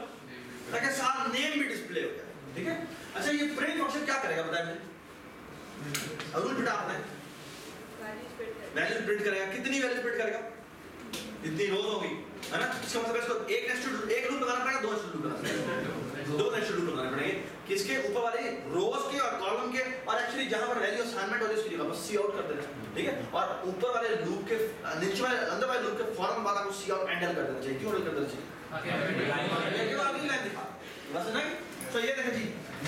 ताकि सारा नेम भी डिस्प्ले हो जाए, ठीक है? अच्छा ये प्रिंट फंक्शन क्या करेगा बताएं मुझे? रूल बिटा आपने वैल्यू प्रिंट करेगा, कितनी वैल्यू प्रिंट करेगा? इतनी रोज होगी, है ना? इसका मतलब इसको एक लूप लगाना पड़ेगा, दो लूप लगाना पड़ेगा, दो नेक्स्ट लूप लगाने पड़ेंगे, किसके ऊपर वाले रोज के और कॉलम के, और एक्चुअली जहां पर वैल्यू असाइनमेंट होती है उसकी जगह बस सी आउट कर देना, ठीक है? और ऊपर वाले लूप के नीचे वाले अंदर वाले लूप के फौरन बाद आपको सी आउट एंड कर देना चाहिए। क्यों कर देना चाहिए? क्योंकि अगली लाइन दिखा बस ना। तो ये देखिए जी,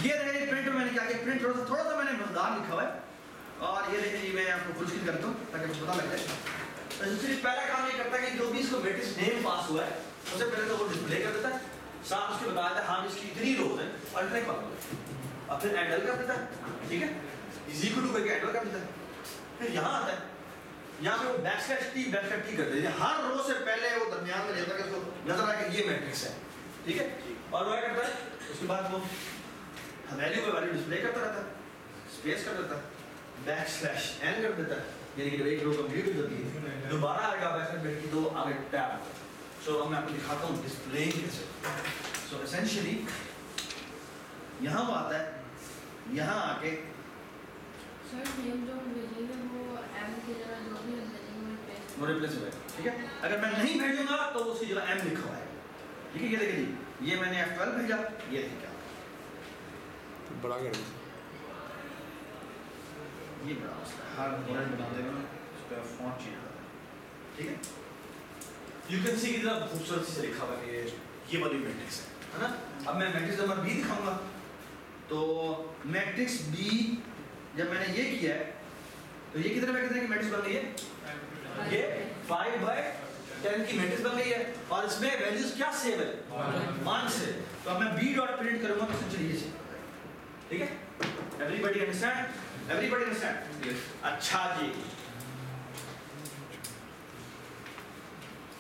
ये देखिए प्रिंट में मैंने क्या किया, प्रिंट थोड़ा सा मैंने मजेदार लिखा हुआ है और ये देखिए मैं आपको फुल स्क्रीन करता हूँ ताकि आपको पता लग जाए। तो इसलिए पहला काम ये करता है कि जो भी इसको मैट्रिक्स नेम पास हुआ है सबसे पहले तो वो डिस्प्ले कर देता है, साथ उसके बताया था हाँ इसकी इतनी रोज है और इतने कॉलम है, और फिर एंडल कर देता है, ठीक है? इज इक्वल टू करके एंडल कर देता है। फिर यहाँ आता है, यहाँ पे वो बैकस्लैश टी कर देते हैं, हर रो से पहले वो दरमियान में लेता है, उसको नजर आए कि ये मैट्रिक्स है, ठीक है? और वो क्या करता है, उसके बाद वो वैल्यू पे वैल्यू डिस्प्ले करता रहता है, स्पेस कर देता है, बैकस्लैश एन कर देता है, यानी कि जब एक रो कंप्लीट हो जाती है दोबारा आएगा बैकस्लैश की तो आगे टैब। सो अब मैं आपको दिखाता हूँ डिस्प्ले कैसे। सो एसेंशियली यहाँ वो आता है, यहाँ आके सर नेम जो भेजेंगे वो एम की जगह जो भी हम भेजेंगे वो रिप्लेस हो जाएगा, ठीक है? अगर मैं नहीं भेजूंगा तो उसकी जगह एम लिखा हुआ है, ठीक है? ये देखिए जी, ये मैंने F12 भेजा, ये देखिए क्या बड़ा कर दो, ये बड़ा मसला है, हर मॉडल बना देगा उस पर फॉन्ट चेंज होता है, ठीक है? यू कैन सी कितना खूबसूरत से लिखा हुआ है ये वाली मैट्रिक्स है ना? अब मैं मैट्रिक्स नंबर बी दिखाऊंगा, तो मैट्रिक्स बी जब मैंने ये किया है तो ये कितने बाय कितने की मैट्रिक्स बन गई है? ये 5/10 की मैट्रिक्स बन गई है और इसमें वैल्यूज क्या सेव है? 1 से। तो अब मैं बी डॉट प्रिंट करूंगा तो चलिए ये सेव, ठीक है? Everybody understand? Everybody understand? Yes. अच्छा जी,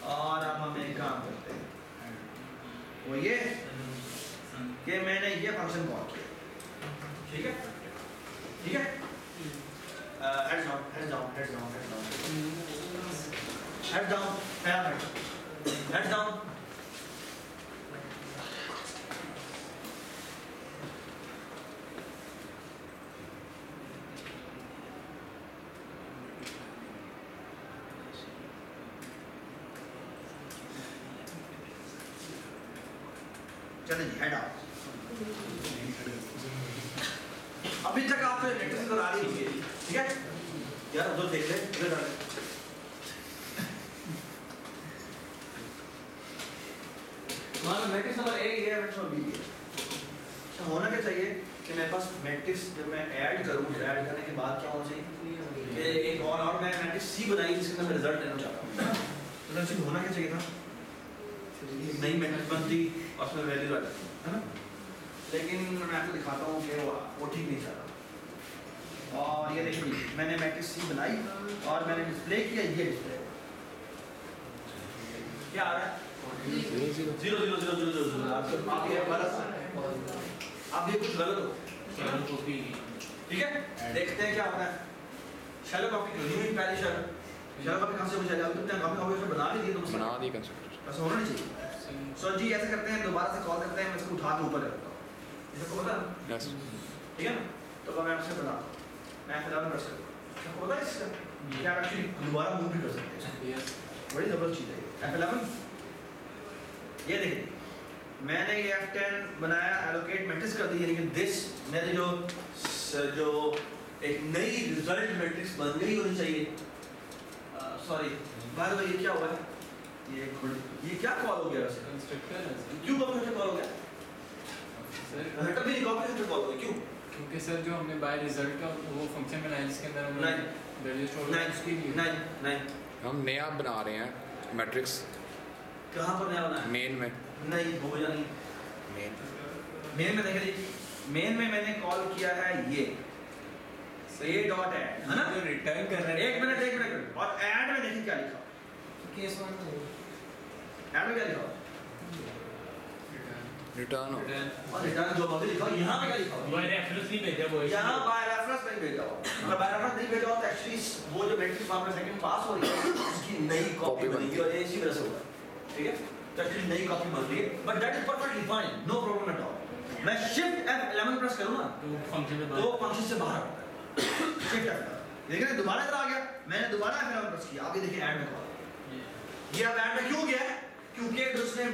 और अब हम एक काम करते हैं, वो ये कि मैंने ये फंक्शन कॉल किया, ठीक है? ठीक है? Heads down, heads down, heads down, heads down, heads down, heads down. चलें जी, हेड आओ। अभी तक आपने मैट्रिक्स करा रही है, ठीक है यार, उधर देख ले, उधर डाल। हमारा मैट्रिक्स नंबर ए है, मैट्रिक्स नंबर बी है। अच्छा होना क्या चाहिए कि मेरे पास मैट्रिक्स जब मैं ऐड करूं, ऐड करने के बाद क्या होना चाहिए, एक और मैं मैट्रिक्स सी बनाई जिसके अंदर मैं रिजल्ट लेना चाहता हूं। तो एक्चुअली होना क्या चाहिए था, नई मैट्रिक्स बनती और उसमें वैल्यू आ जाती है ना, लेकिन मैं आपको दिखाता हूँ कि वो ठीक नहीं चल रहा। और ये देखिए मैंने मैट्रिक्स सी बनाई और मैंने डिस्प्ले किया, ये डिस्प्ले क्या आ रहा है, 0 0 0 0 0 0। आप ये गलत, आप ये कुछ गलत हो, ठीक है। देखते हैं क्या होता है। शैलो कॉपी क्यों नहीं हुई पहली शैलो कॉपी कहाँ से हो जाएगा, तुमने कॉपी बना ली थी, बना दी कंस्ट्रक्टर, ऐसा होना नहीं चाहिए। सो जी ऐसे करते हैं, दोबारा से कॉल करते हैं, मैं इसको उठा के ऊपर रखता हूँ, इसको पता है, यस ठीक है ना। तो मैं आपसे बता, मैं फिलहाल प्रेस करूँगा, आपको पता है इसका क्या एक्चुअली दोबारा मूव भी कर सकते हैं, बड़ी ज़बरदस्त चीज़ है। F11 ये देखिए मैंने ये F10 बनाया, एलोकेट मैट्रिक्स कर दी, यानी कि दिस मेरे जो एक नई रिजल्ट मैट्रिक्स बन गई होनी चाहिए। सॉरी बाय द वे ये क्या हुआ है, ये क्या कॉल हो गया वैसे, कंस्ट्रक्टर है क्यों कंप्यूटर कॉल हो गया सर, हेक्टर भी कंप्यूटर कॉल हो गया, क्यों? क्योंकि सर जो हमने बाय रिजल्ट का वो फंक्शन बनाया जिसके अंदर हमने वैल्यू छोड़ उसकी नहीं हम नया बना रहे हैं मैट्रिक्स, कहाँ पर नया बना है, मेन में, नहीं हो जा नहीं, मेन में देखिए, मेन में मैंने कॉल किया है ये डॉट ऐड है ना, जो रिटर्न कर रहे हैं। एक मिनट और ऐड में देखिए क्या लिखा, केस 1 ऐड में क्या लिखा रिटर्न और रिटर्न जो मर्जी लिखा, यहाँ पे क्या लिखा बाय रेफरेंस नहीं भेजा वो, यहाँ बाय रेफरेंस नहीं भेजा हो, अगर बाय रेफरेंस नहीं भेजा हो तो एक्चुअली वो जो मैट्रिक्स फॉर्म में सेकंड पास हो रही है उसकी नई कॉपी बनेगी और ये इसी वजह से होगा, ठीक है। तो एक्चुअली नई कॉपी बन रही है, but that is perfectly fine, no problem at all. मैं शिफ्ट F11 प्रेस करूँ ना तो फंक्शन में तो फंक्शन से बाहर आता है, शिफ्ट F11 देखिए दोबारा इधर आ गया, मैंने दोबारा F11 प्रेस किया, आप ये देखिए ऐड में कॉल, ये अब ऐड में क्यों गया, क्योंकि उसने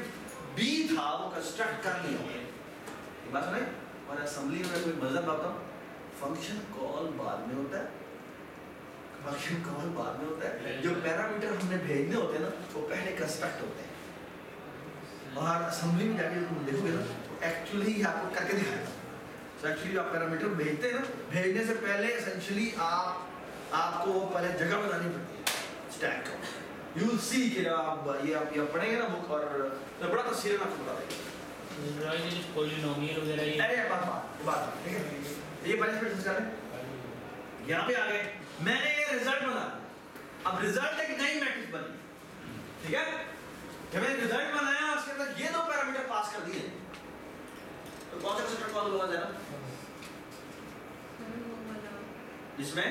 बी था वो कंस्ट्रक्ट कर लिया, ये बात सुनाई। और असेंबली में कोई मजा बताता हूँ, फंक्शन कॉल बाद में होता है, फंक्शन कॉल बाद में होता है, जो पैरामीटर हमने भेजने होते हैं ना वो पहले कंस्ट्रक्ट होते हैं। और असेंबली में जाके तुम देखोगे ना एक्चुअली आपको करके दिखाएगा। तो एक्चुअली आप पैरामीटर भेजते हैं ना, भेजने से पहले एसेंशियली आपको पहले जगह बनानी पड़ती है स्टैक का, यू विल सी कि आप ये पढ़ेंगे ना बुक और तो बड़ा तस्वीर में आपको बता देगा। पॉलिनोमियल वगैरह ये, अरे बात ठीक है, ये पहले से डिस्कस करें। यहाँ पे आ गए, मैंने ये रिजल्ट बना, अब रिजल्ट एक नई मैट्रिक्स बनी, ठीक है। जब मैंने रिजल्ट बनाया उसके अंदर ये दो पैरामीटर पास कर दिए, तो कौन सा कंस्ट्रक्टर कॉल होगा जरा, जिसमें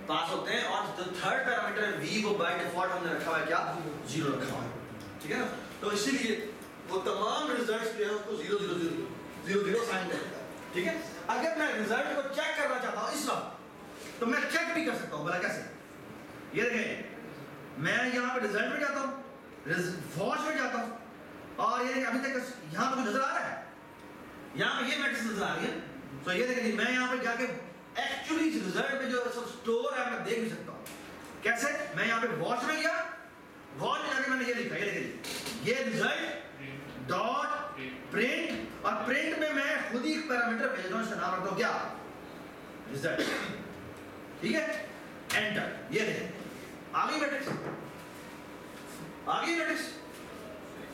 पास होते हैं, और जो थर्ड पैरामीटर है v वो बाय डिफॉल्ट हमने रखा हुआ है क्या, 0 रखा हुआ है, ठीक है ना। तो इसीलिए वो तमाम रिजल्ट्स जो है उसको 0 0 0 0 0 साइन करता है, ठीक है। अगर मैं रिजल्ट को चेक करना चाहता हूँ इस वक्त तो मैं चेक भी कर सकता हूँ, भला कैसे, ये देखें मैं यहाँ पे रिजल्ट में जाता हूँ, वॉच में जाता हूँ, और ये अभी तक यहाँ पे नजर आ रहा है, यहाँ पे ये मैट्रिक्स नजर आ रही है। तो ये देखिए मैं यहाँ पे जाके एक्चुअली रिजल्ट में जो सब स्टोर है मैं देख भी सकता हूँ, कैसे, मैं यहाँ पे वॉच में गया, वॉच में जाके मैंने ये लिखा, ये देखिए ये रिजल्ट डॉट प्रिंट, और प्रिंट में मैं खुद ही पैरामीटर भेज रहा हूँ, इसका नाम रखता हूँ क्या, रिजल्ट, ठीक है। एंटर, ये देखिए आ गई matrix,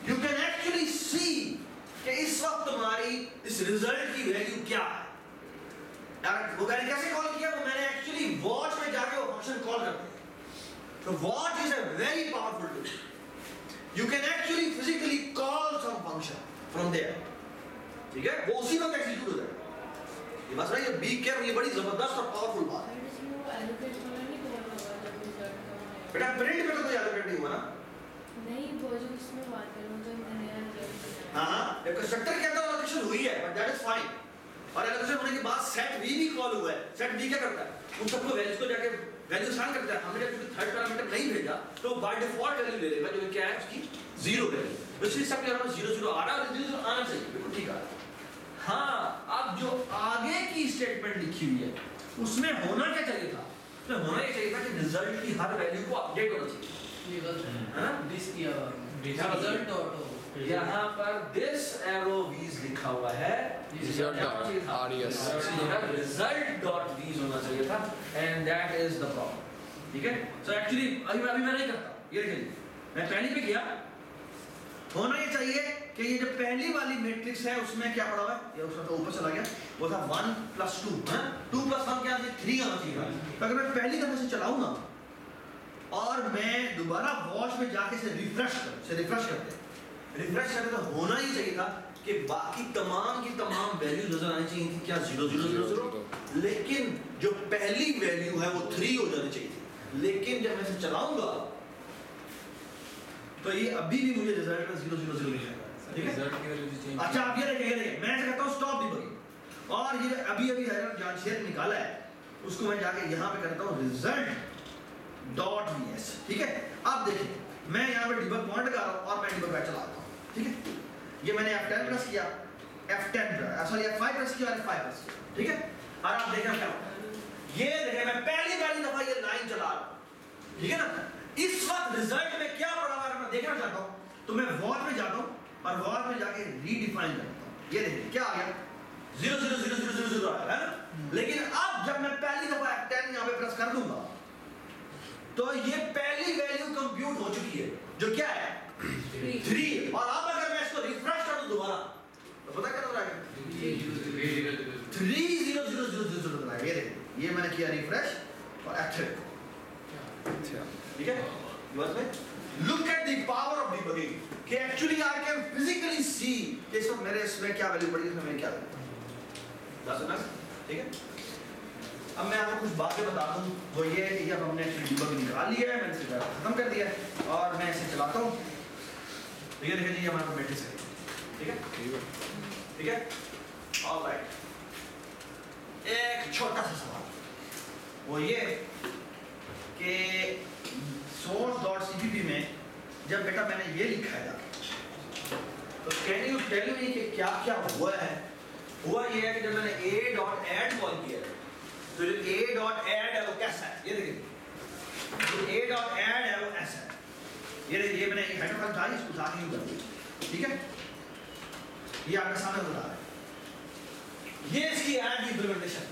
you can actually see कि इस वक्त तुम्हारी इस रिजल्ट की वैल्यू क्या है। वो मैंने कैसे कॉल किया, वो मैंने एक्चुअली वॉच में जाके वो फंक्शन कॉल करते हैं। तो watch is a very powerful tool, you can actually physically call some function from there, ठीक है, वो उसी वक्त एग्जीक्यूट हो जाएगा। ये बात सही है, बी केयर, ये बड़ी जबरदस्त और पावरफुल बात है। बेटा प्रिंट में तो कोई एलोकेट नहीं हुआ ना, नहीं वो जो इसमें बात कर रहा हूँ, जो नया रिजल्ट, हाँ एक कंस्ट्रक्टर के अंदर एलोकेशन हुई है, बट दैट इज फाइन। और एलोकेशन होने के बाद सेट वी भी कॉल हुआ है, सेट वी क्या करता है, उन सबको वैल्यूज को जाके वैल्यू असाइन करता है। हमने जब थर्ड पैरामीटर नहीं भेजा तो बाय डिफॉल्ट वैल्यू ले लेगा, जो क्या है उसकी 0 वैल्यू। इसलिए सब यहाँ पर 0 0 आ रहा है, 0 0 आना चाहिए, बिल्कुल ठीक आ रहा है। हाँ, अब जो आगे की स्टेटमेंट लिखी हुई है उसमें होना क्या चाहिए था? उसमें होना ये चाहिए था कि रिजल्ट की हर वैल्यू को अपडेट होना चाहिए। ये गलत है। हाँ? दिस किया रिजल्ट डॉट हो। यहाँ पर दिस एरो वीज लिखा हुआ है, Result dot RES. Result dot वीज होना चाहिए था, and that is the problem. ठीक है, सो एक्चुअली अभी मैं नहीं करता, ये देखिए मैं पहली पे किया। होना ये चाहिए कि ये जो पहली वाली मैट्रिक्स है उसमें क्या पड़ा हुआ है, ये उसका तो ऊपर चला गया, वो था 1 + 2, 2 + 1 क्या 3 आना चाहिए। तो अगर मैं पहली दफे से चलाऊंगा और मैं दोबारा वॉच में जाके से रिफ्रेश करते तो होना ही चाहिए था कि बाकी तमाम की तमाम वैल्यू नजर आनी चाहिए थी, क्या 0 0 0 0, लेकिन जो पहली वैल्यू है वो 3 हो जानी चाहिए थी। लेकिन जब मैं इसे चलाऊंगा तो ये अभी भी मुझे रिजल्ट में 0 0 0 लिखेगा। ठीक है, रिजल्ट की वैल्यू चेंज। अच्छा आप ये देखिए मैं ऐसे कहता हूँ स्टॉप डिबगिंग, और ये अभी हैरन जान शेयर निकाला है उसको मैं जाके यहाँ पे करता हूँ रिजल्ट डॉट वीएस। ठीक है, अब देखिए मैं यहाँ पे डिबग पॉइंट कर रहा हूँ और मैं डिबग पैड चलाता हूँ। ठीक है, ये मैंने F10 प्रेस किया, F5 प्रेस किया और F5 प्रेस किया। ठीक है, और आप देखें क्या होता है, ये देखें मैं पहली दफा ये लाइन चला रहा हूँ। ठीक है ना, इस वक्त रिजल्ट में क्या पड़ा हुआ है मैं देखना चाहता हूँ तो मैं वॉच में जाता हूँ और वॉच में जाके रीडिफाइन करता हूँ। ये देखिए क्या आ गया, 0 0 0 0 0 0 आया है ना। लेकिन अब जब मैं पहली दफा F10 यहाँ पे प्रेस कर दूंगा तो ये पहली वैल्यू कंप्यूट हो चुकी है जो क्या है 3, और अब अगर मैं इसको रिफ्रेश कर दूं दोबारा तो पता क्या नंबर आएगा 3 0 0 0 0 0 आएगा। ये देखिए ये मैंने किया रिफ्रेश और एक्टिव। ठीक है, बस में look at the power of debugging कि एक्चुअली आई कैन फिजिकली सी कि इसमें मेरे इसमें क्या वैल्यू पड़ी, इसमें मेरे क्या वैल्यू। ठीक है, अब मैं आपको कुछ बातें बता दूं, वो ये है कि अब हमने डिबग निकाल लिया है, मैंने इसे खत्म कर दिया है और मैं इसे चलाता हूँ तो ये देखिए ये हमारा मैट्रिक्स है। ठीक है, ठीक है, ऑलराइट। एक छोटा सा सवाल वो ये कि source.cpp में जब बेटा मैंने ये लिखा है तो कैन यू टेल मी कि क्या क्या हुआ है। हुआ ये है कि जब मैंने a.add कॉल किया तो जो a.add है वो कैसा है, ये देखिए जो a.add है वो ऐसा है। ये देखिए ये मैंने हेडर फाइल डाली, इसको उठा के यूं कर दिया। ठीक है, ये आपके सामने बता रहा है, ये इसकी ऐड की implementation.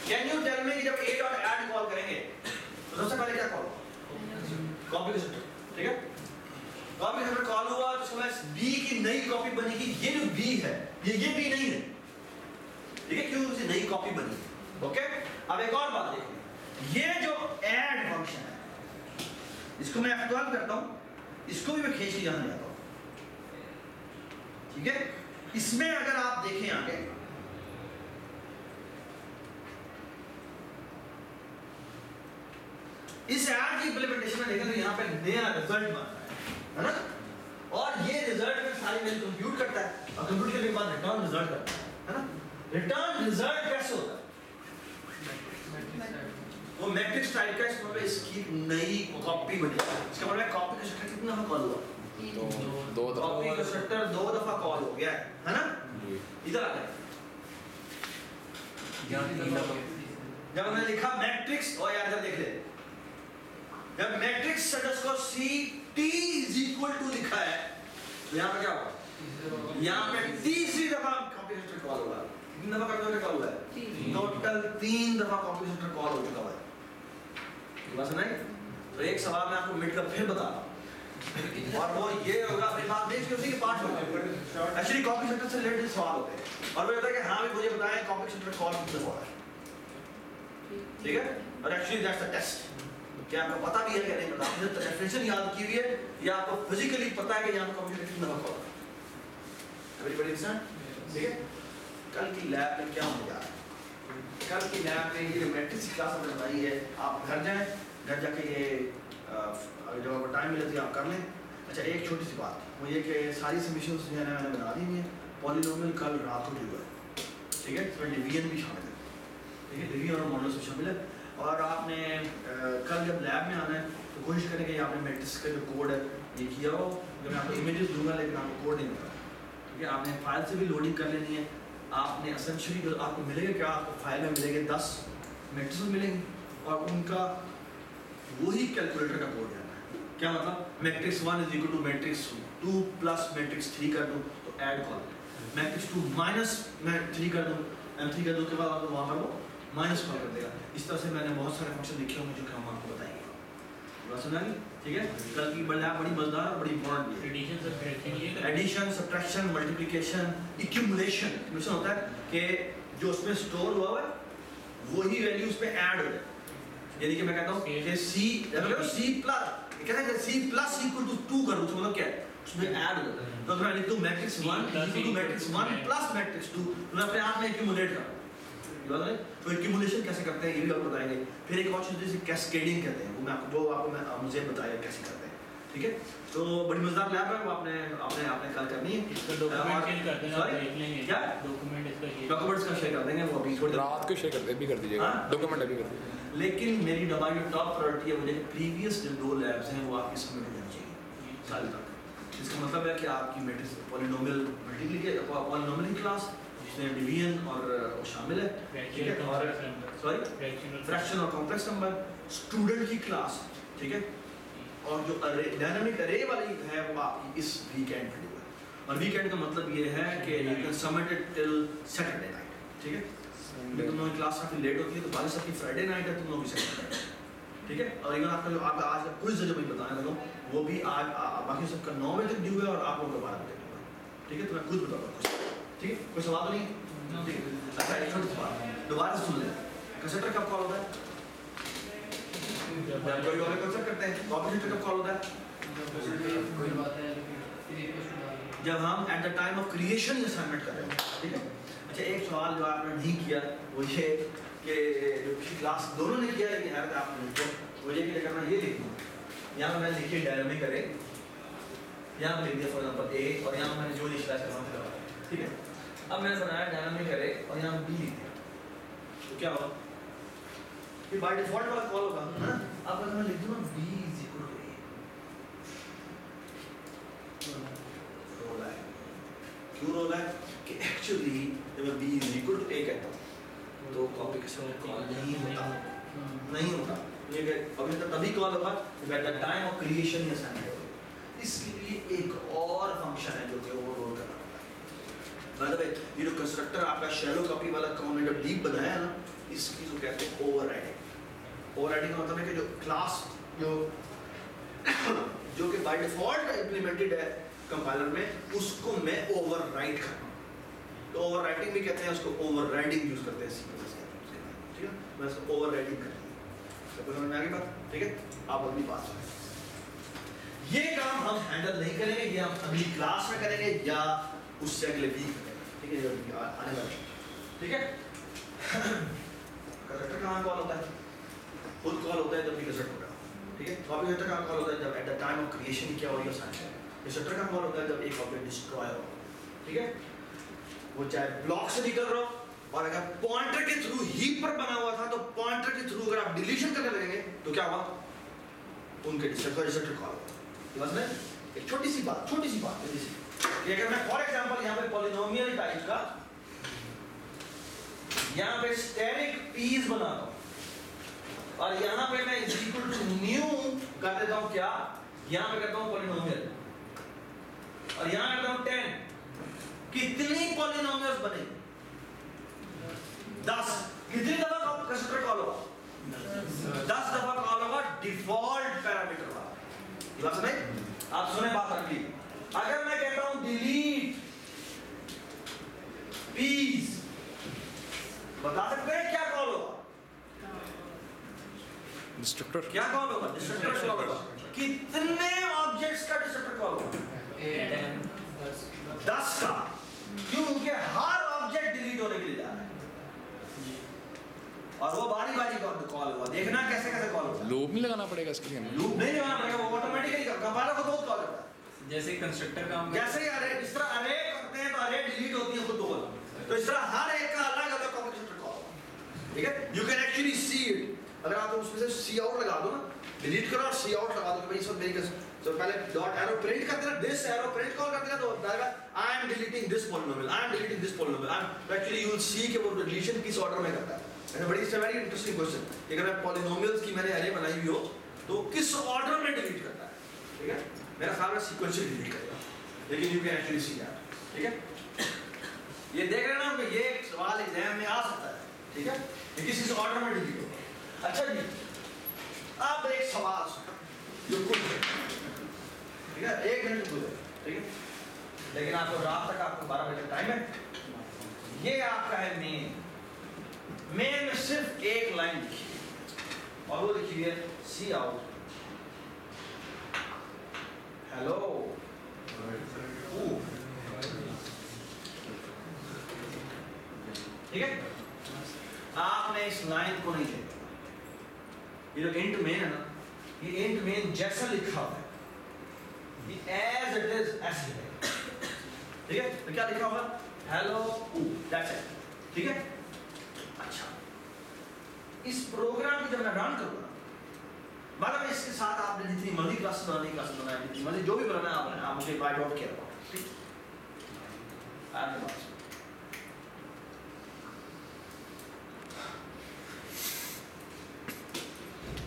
Can you tell me कि जब a.add कॉल करेंगे तो सबसे पहले क्या कॉल कॉपी का सेक्टर। ठीक है, कॉपी सेक्टर कॉल हुआ तो उसके बाद b की नई कॉपी बनेगी। ये जो b है ये b नहीं है। ठीक है, क्यों उसे नई कॉपी बनी। ओके, अब एक और बात देखिए, ये जो ऐड फंक्शन है इसको मैं F12 करता हूं, इसको भी मैं खींच के यहां ले आता हूं। ठीक है, इसमें अगर आप देखें आगे इस ऐड की इंप्लीमेंटेशन में देखें तो यहाँ पे नया रिजल्ट बन रहा है ना, और ये रिजल्ट में सारी वैल्यू कंप्यूट करता है और कंप्यूट करने के बाद रिटर्न रिजल्ट करता है ना। रिटर्न रिजल्ट कैसे होता है, वो मैट्रिक्स टाइप का, इसमें पे इसकी नई कॉपी बनी। इसका मतलब है कॉपी का सेक्टर कितना कॉल हुआ, दो दफा कॉपी का सेक्टर 2 दफा कॉल हो गया है ना। इधर आ जाए, जब हमने लिखा मैट्रिक्स, और यार इधर देख ले, जब matrix underscore C T is equal to लिखा है तो यहाँ पे क्या होगा, यहाँ पे तीसरी दफा कॉपी सेक्टर कॉल होगा। कितनी दफा कॉपी कॉल हुआ है, टोटल 3 दफा कॉपी सेक्टर कॉल हो चुका है। बस नहीं, तो एक सवाल मैं आपको मिट कर फिर बता रहा हूँ, और वो ये होगा अपनी बात नहीं, उसी के पार्ट होगा। एक्चुअली कॉपी सेक्टर से रिलेटेड सवाल होते हैं और वो होता है कि हाँ भी मुझे बताएं कॉपी सेक्टर कॉल कितने हुआ है। ठीक है, और एक्चुअली दैट्स द टेस्ट, क्या आपको पता भी है कि नहीं पता, आपने डेफिनेशन याद की हुई है या आपको फिजिकली पता है कि यहाँ पे कॉपी सेक्टर कितना हुआ है। Everybody understand. ठीक है, कल की लैब में क्या होने जा रहा है, कल की लैब में ये मैट्रिक्स क्लास हमने बनाई है, आप घर जाएं, घर जाके ये जब आपको टाइम मिले तो आप कर लें। अच्छा, एक छोटी सी बात वो ये कि सारी सबमिशंस जो है ना मैंने बना दी हुई है, पॉलिनोमियल कल रात को ड्यू है। ठीक है, इसमें डिवीजन भी शामिल है। ठीक है, डिवीजन और मॉडल्स भी शामिल है। और आपने कल जब लैब में आना है तो कोशिश करें कि आपने मैट्रिक्स का जो कोड है ये किया हो, अगर मैं आपको इमेजेस दूंगा लेकिन आपको कोड नहीं दूंगा, ठीक है। आपने फाइल से भी लोडिंग कर लेनी है। आपने एसेंशियली जो आपको मिलेगा क्या, आपको फाइल में मिलेंगे 10 मैट्रिसेस मिलेंगी और उनका वही कैलकुलेटर का कोड जाना है। क्या मतलब, matrix 1 is equal to matrix 2 plus matrix 3 कर दूं तो ऐड कॉल, मैट्रिक्स 2 माइनस मैं 3 कर दूं, M3 कर दूं के बाद आपको वहाँ पर वो माइनस कॉल कर देगा। इस तरह से मैंने बहुत सारे फंक्शन लिखे होंगे जो कि हम आपको बताएंगे। बात समझ आई? ठीक है। कल की बड़ी मजेदार और बड़ी इंपॉर्टेंट है एडिशन, सब्ट्रैक्शन, मल्टीप्लिकेशन, इक्यूमुलेशन। इक्यूमुलेशन होता है कि जो उसमें स्टोर हुआ है वही वैल्यू उसमें ऐड हो जाए। यानी कि मैं कहता हूँ कि C प्लस, कहते हैं C प्लस इक्वल टू 2 कर दूँ, मतलब क्या है उसमें ऐड हो जाता है। तो अगर मैं लिख दूँ matrix 1 equal to matrix 1 plus matrix 2, तो मैं अपने आप में इक्यूमुलेट कर रहा हूँ। तो इक्यूमुलेशन कैसे करते हैं ये भी आपको बताएंगे। फिर एक और चीज़ जिसे कैस्केडिंग कहते हैं, वो आपको मुझे बताया कैसे करते हैं, ठीक है। तो बड़ी मजेदार लैब है, वो आपने कल करनी है। इसका डॉक्यूमेंट शेयर कर देना, देख लेंगे क्या डॉक्यूमेंट इसका शेयर, डॉक्यूमेंट्स का शेयर कर देंगे, वो अभी थोड़ी रात को शेयर कर दीजिएगा, डॉक्यूमेंट अभी कर दीजिएगा। लेकिन मेरी हमारी टॉप प्रायोरिटी है, मुझे प्रीवियस जो 2 लैब्स हैं वो आपकी सबमिट हो जानी चाहिए साल तक। इसका मतलब है कि आपकी मैट्रिक्स पॉलिनोमियल मल्टीप्लिकेशन, पॉलिनोमियल की क्लास जिसमें डिवीजन और शामिल है, ठीक है, और सॉरी फ्रैक्शन और कॉम्प्लेक्स नंबर, स्टूडेंट की क्लास, ठीक है, और जो अरे डायनामिक अरे वाली है वो आपकी इस वीकेंड पे हुआ है। और वीकेंड का मतलब ये है कि you can submit it till Saturday night, ठीक है। तुम लोगों की क्लास काफी लेट होती है तो बारिश आपकी फ्राइडे नाइट है, तुम लोग की सैटरडे, ठीक है। और इवन आपका जो आप आज का क्विज जो मैं बताने लगा हूँ वो भी आज बाकी सबका 9 बजे तक ड्यू है और आप लोगों का 12 बजे ड्यू है, ठीक है। तो मैं खुद बताऊँगा कुछ, ठीक है। कोई सवाल तो नहीं? ठीक है। अच्छा एक छोटी सवाल दोबारा सुन लें, कंसेप्टर कब कॉल होता है? कोई और कंसेप्ट करते हैं, कॉम्पिटिटर कब कॉल होता है? कोई बात है जब हम at the time of creation assignment कर रहे हैं, ठीक है। अच्छा एक सवाल जो आपने नहीं किया वो ये कि क्लास दोनों ने किया लेकिन यार आपने वो ये क्या करना, ये लिखना, यहाँ पर मैंने लिखी डायनामिक अरे, यहाँ पर लिख दिया फॉर एग्जांपल A और यहाँ मैंने जो लिखा है वहाँ पे, ठीक है। अब मैंने बनाया डायनामिक अरे और यहाँ B लिख दिया, तो क्या होगा कि बाय डिफॉल्ट वाला कॉल होगा ना। अब अगर मैं लिख दूँ ना B is equal to A, role है, क्यों रोल है कि एक्चुअली जब मैं B is equal to A कहता हूँ तो कॉपी के साथ कॉल नहीं होता, ये कि अभी तक तभी कॉल होगा जब at the time of creation he assign होगा। इसके लिए एक और फंक्शन है जो कि ओवरलोड करना पड़ता है। मतलब ये जो कंस्ट्रक्टर आपका शैलो कॉपी वाला कौन जब डीप बनाया है ना, इसकी जो कहते हैं ओवरराइडिंग। ओवरराइडिंग का मतलब है कि जो क्लास जो कि बाय डिफॉल्ट इंप्लीमेंटेड है कंपाइलर में, उसको मैं ओवरराइड करना, तो ओवरराइटिंग भी कहते हैं उसको, ओवरराइडिंग यूज करते हैं C++, ठीक है। मैं उसको ओवरराइडिंग कर रही हूँ, तो समझ में आ गई बात, ठीक है। आप अपनी बात सुनें। ये काम हम हैंडल नहीं करेंगे, ये हम अगली क्लास में करेंगे या उससे अगले वीक में करेंगे, ठीक है, जो आने वाले, ठीक है। कंस्ट्रक्टर कहाँ कॉल होता है? खुद कॉल होता है जब भी कंस्ट्रक्ट होगा, ठीक है। ऑब्जेक्ट कहाँ कॉल होता है? जब at the time of creation क्या हो रही है साइंस है। कंस्ट्रक्टर कहाँ कॉल होता है? जब एक ऑब्जेक्ट डिस्ट्रॉय हो, ठीक है, वो चाहे ब्लॉक से निकल रहा हो, और अगर पॉइंटर के थ्रू हीप पर बना हुआ था तो पॉइंटर के थ्रू अगर आप डिलीशन करने लगेंगे तो क्या हुआ? उनके डिस्ट्रक्टर कॉल होगा। बस में एक छोटी सी बात जल्दी से, कि अगर मैं फॉर एग्जांपल यहाँ पे पॉलिनोमियल टाइप का यहाँ पे स्टेरिक पीस बनाता हूँ और यहाँ पे मैं इक्वल टू न्यू कर देता हूँ, क्या यहाँ पे करता हूँ पॉलिनोमियल और यहाँ करता हूँ 10, कितनी पॉलिनोमियल्स बनेंगे? 10। कितनी दफा कंस्ट्रक्टर कॉल होगा? 10 दफा कॉल होगा डिफॉल्ट पैरामीटर वाला। ये बात समझ? आप सुने बात अगली। अगर मैं कहता हूं डिलीट पीस, बता सकते हैं क्या कॉल होगा? डिस्ट्रक्टर। क्या कॉल होगा? डिस्ट्रक्टर कॉल होगा। कितने ऑब्जेक्ट्स का डिस्ट्रक्टर कॉल होगा? 10 का। क्योंकि हर ऑब्जेक्ट डिलीट होने के लिए जा रहा है और वो बारी कॉल हुआ। देखना कैसे कॉल होगा। लूप नहीं लगाना पड़ेगा इसके लिए, लूप नहीं लगाना पड़ेगा, वो ऑटोमेटिकली कंपाइलर को बहुत कॉल करता है। जैसे कंस्ट्रक्टर काम जैसे ही अरे इस तरह अरे करते हैं तो अरे डिलीट होती है खुद को, तो इस तरह हर एक का अलग अलग कंस्ट्रक्टर कॉल होगा, ठीक है। You can actually see it. अगर आप उसमें से सी आउट लगा दो ना, डिलीट करो और सी आउट लगा दो कि भाई इस वक्त मेरी तो पहले डॉट एरो प्रिंट करते ना, दिस एरो प्रिंट कॉल करते ना, तो बताएगा I am deleting this polynomial, I am deleting this polynomial. I am actually you will see कि वो डिलीशन किस ऑर्डर में करता है। एंड बड़ी वेरी इंटरेस्टिंग क्वेश्चन, अगर मैं पॉलिनोमियल्स की मैंने एरे बनाई हुई हो तो किस ऑर्डर में डिलीट करता है, ठीक है? मेरा ख्याल है सीक्वेंशियल डिलीट करेगा, लेकिन you can actually see that, ठीक है? ये देख रहे हैं ना कि ये एक सवाल एग्जाम में आ सकता है, ठीक है? ये किस ऑर्डर में डिलीट होगा। अच्छा जी, अब एक सवाल जो कुछ है, ठीक है? 1 मिनट गुजरे, ठीक है? लेकिन आपको रात तक आपको 12 बजे टाइम है। ये आपका है मेन में सिर्फ एक लाइन लिखी है और वो लिखी हुई है सी आउट हेलो। ठीक है, आपने इस लाइन को नहीं देखा। ये जो इंट मेन है ना, ये इंट मेन जैसा लिखा हुआ है, ये एज इट इज ऐसे है, ठीक है? तो क्या लिखा हुआ? हेलो दैट्स इट, ठीक है? अच्छा, इस प्रोग्राम को जब मैं रन करूंगा, बाद में इसके साथ आपने जितनी मर्जी क्लास बनानी, जितनी मर्जी जो भी बनाना है आप मुझे बाय आउट किया हुआ, ठीक? आपके पास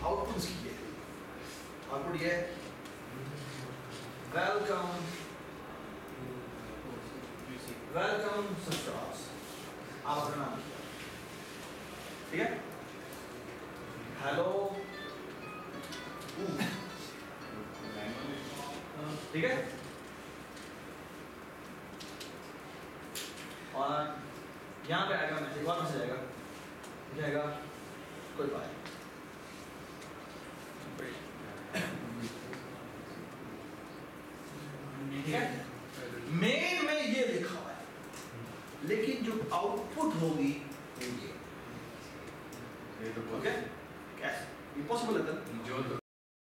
आउटपुट इसकी है, आउटपुट ये वेलकम वेलकम सब्सक्राइबर्स, आप अपना नाम लिखिए, ठीक है? हेलो ठीक है? और यहाँ पे आएगा मैसेज, और मैसेज आएगा, जाएगा कोई बात नहीं, ठीक है? मेन में ये लिखा हुआ है, लेकिन जो आउटपुट होगी वो ये, ओके? कैसे ये पॉसिबल है?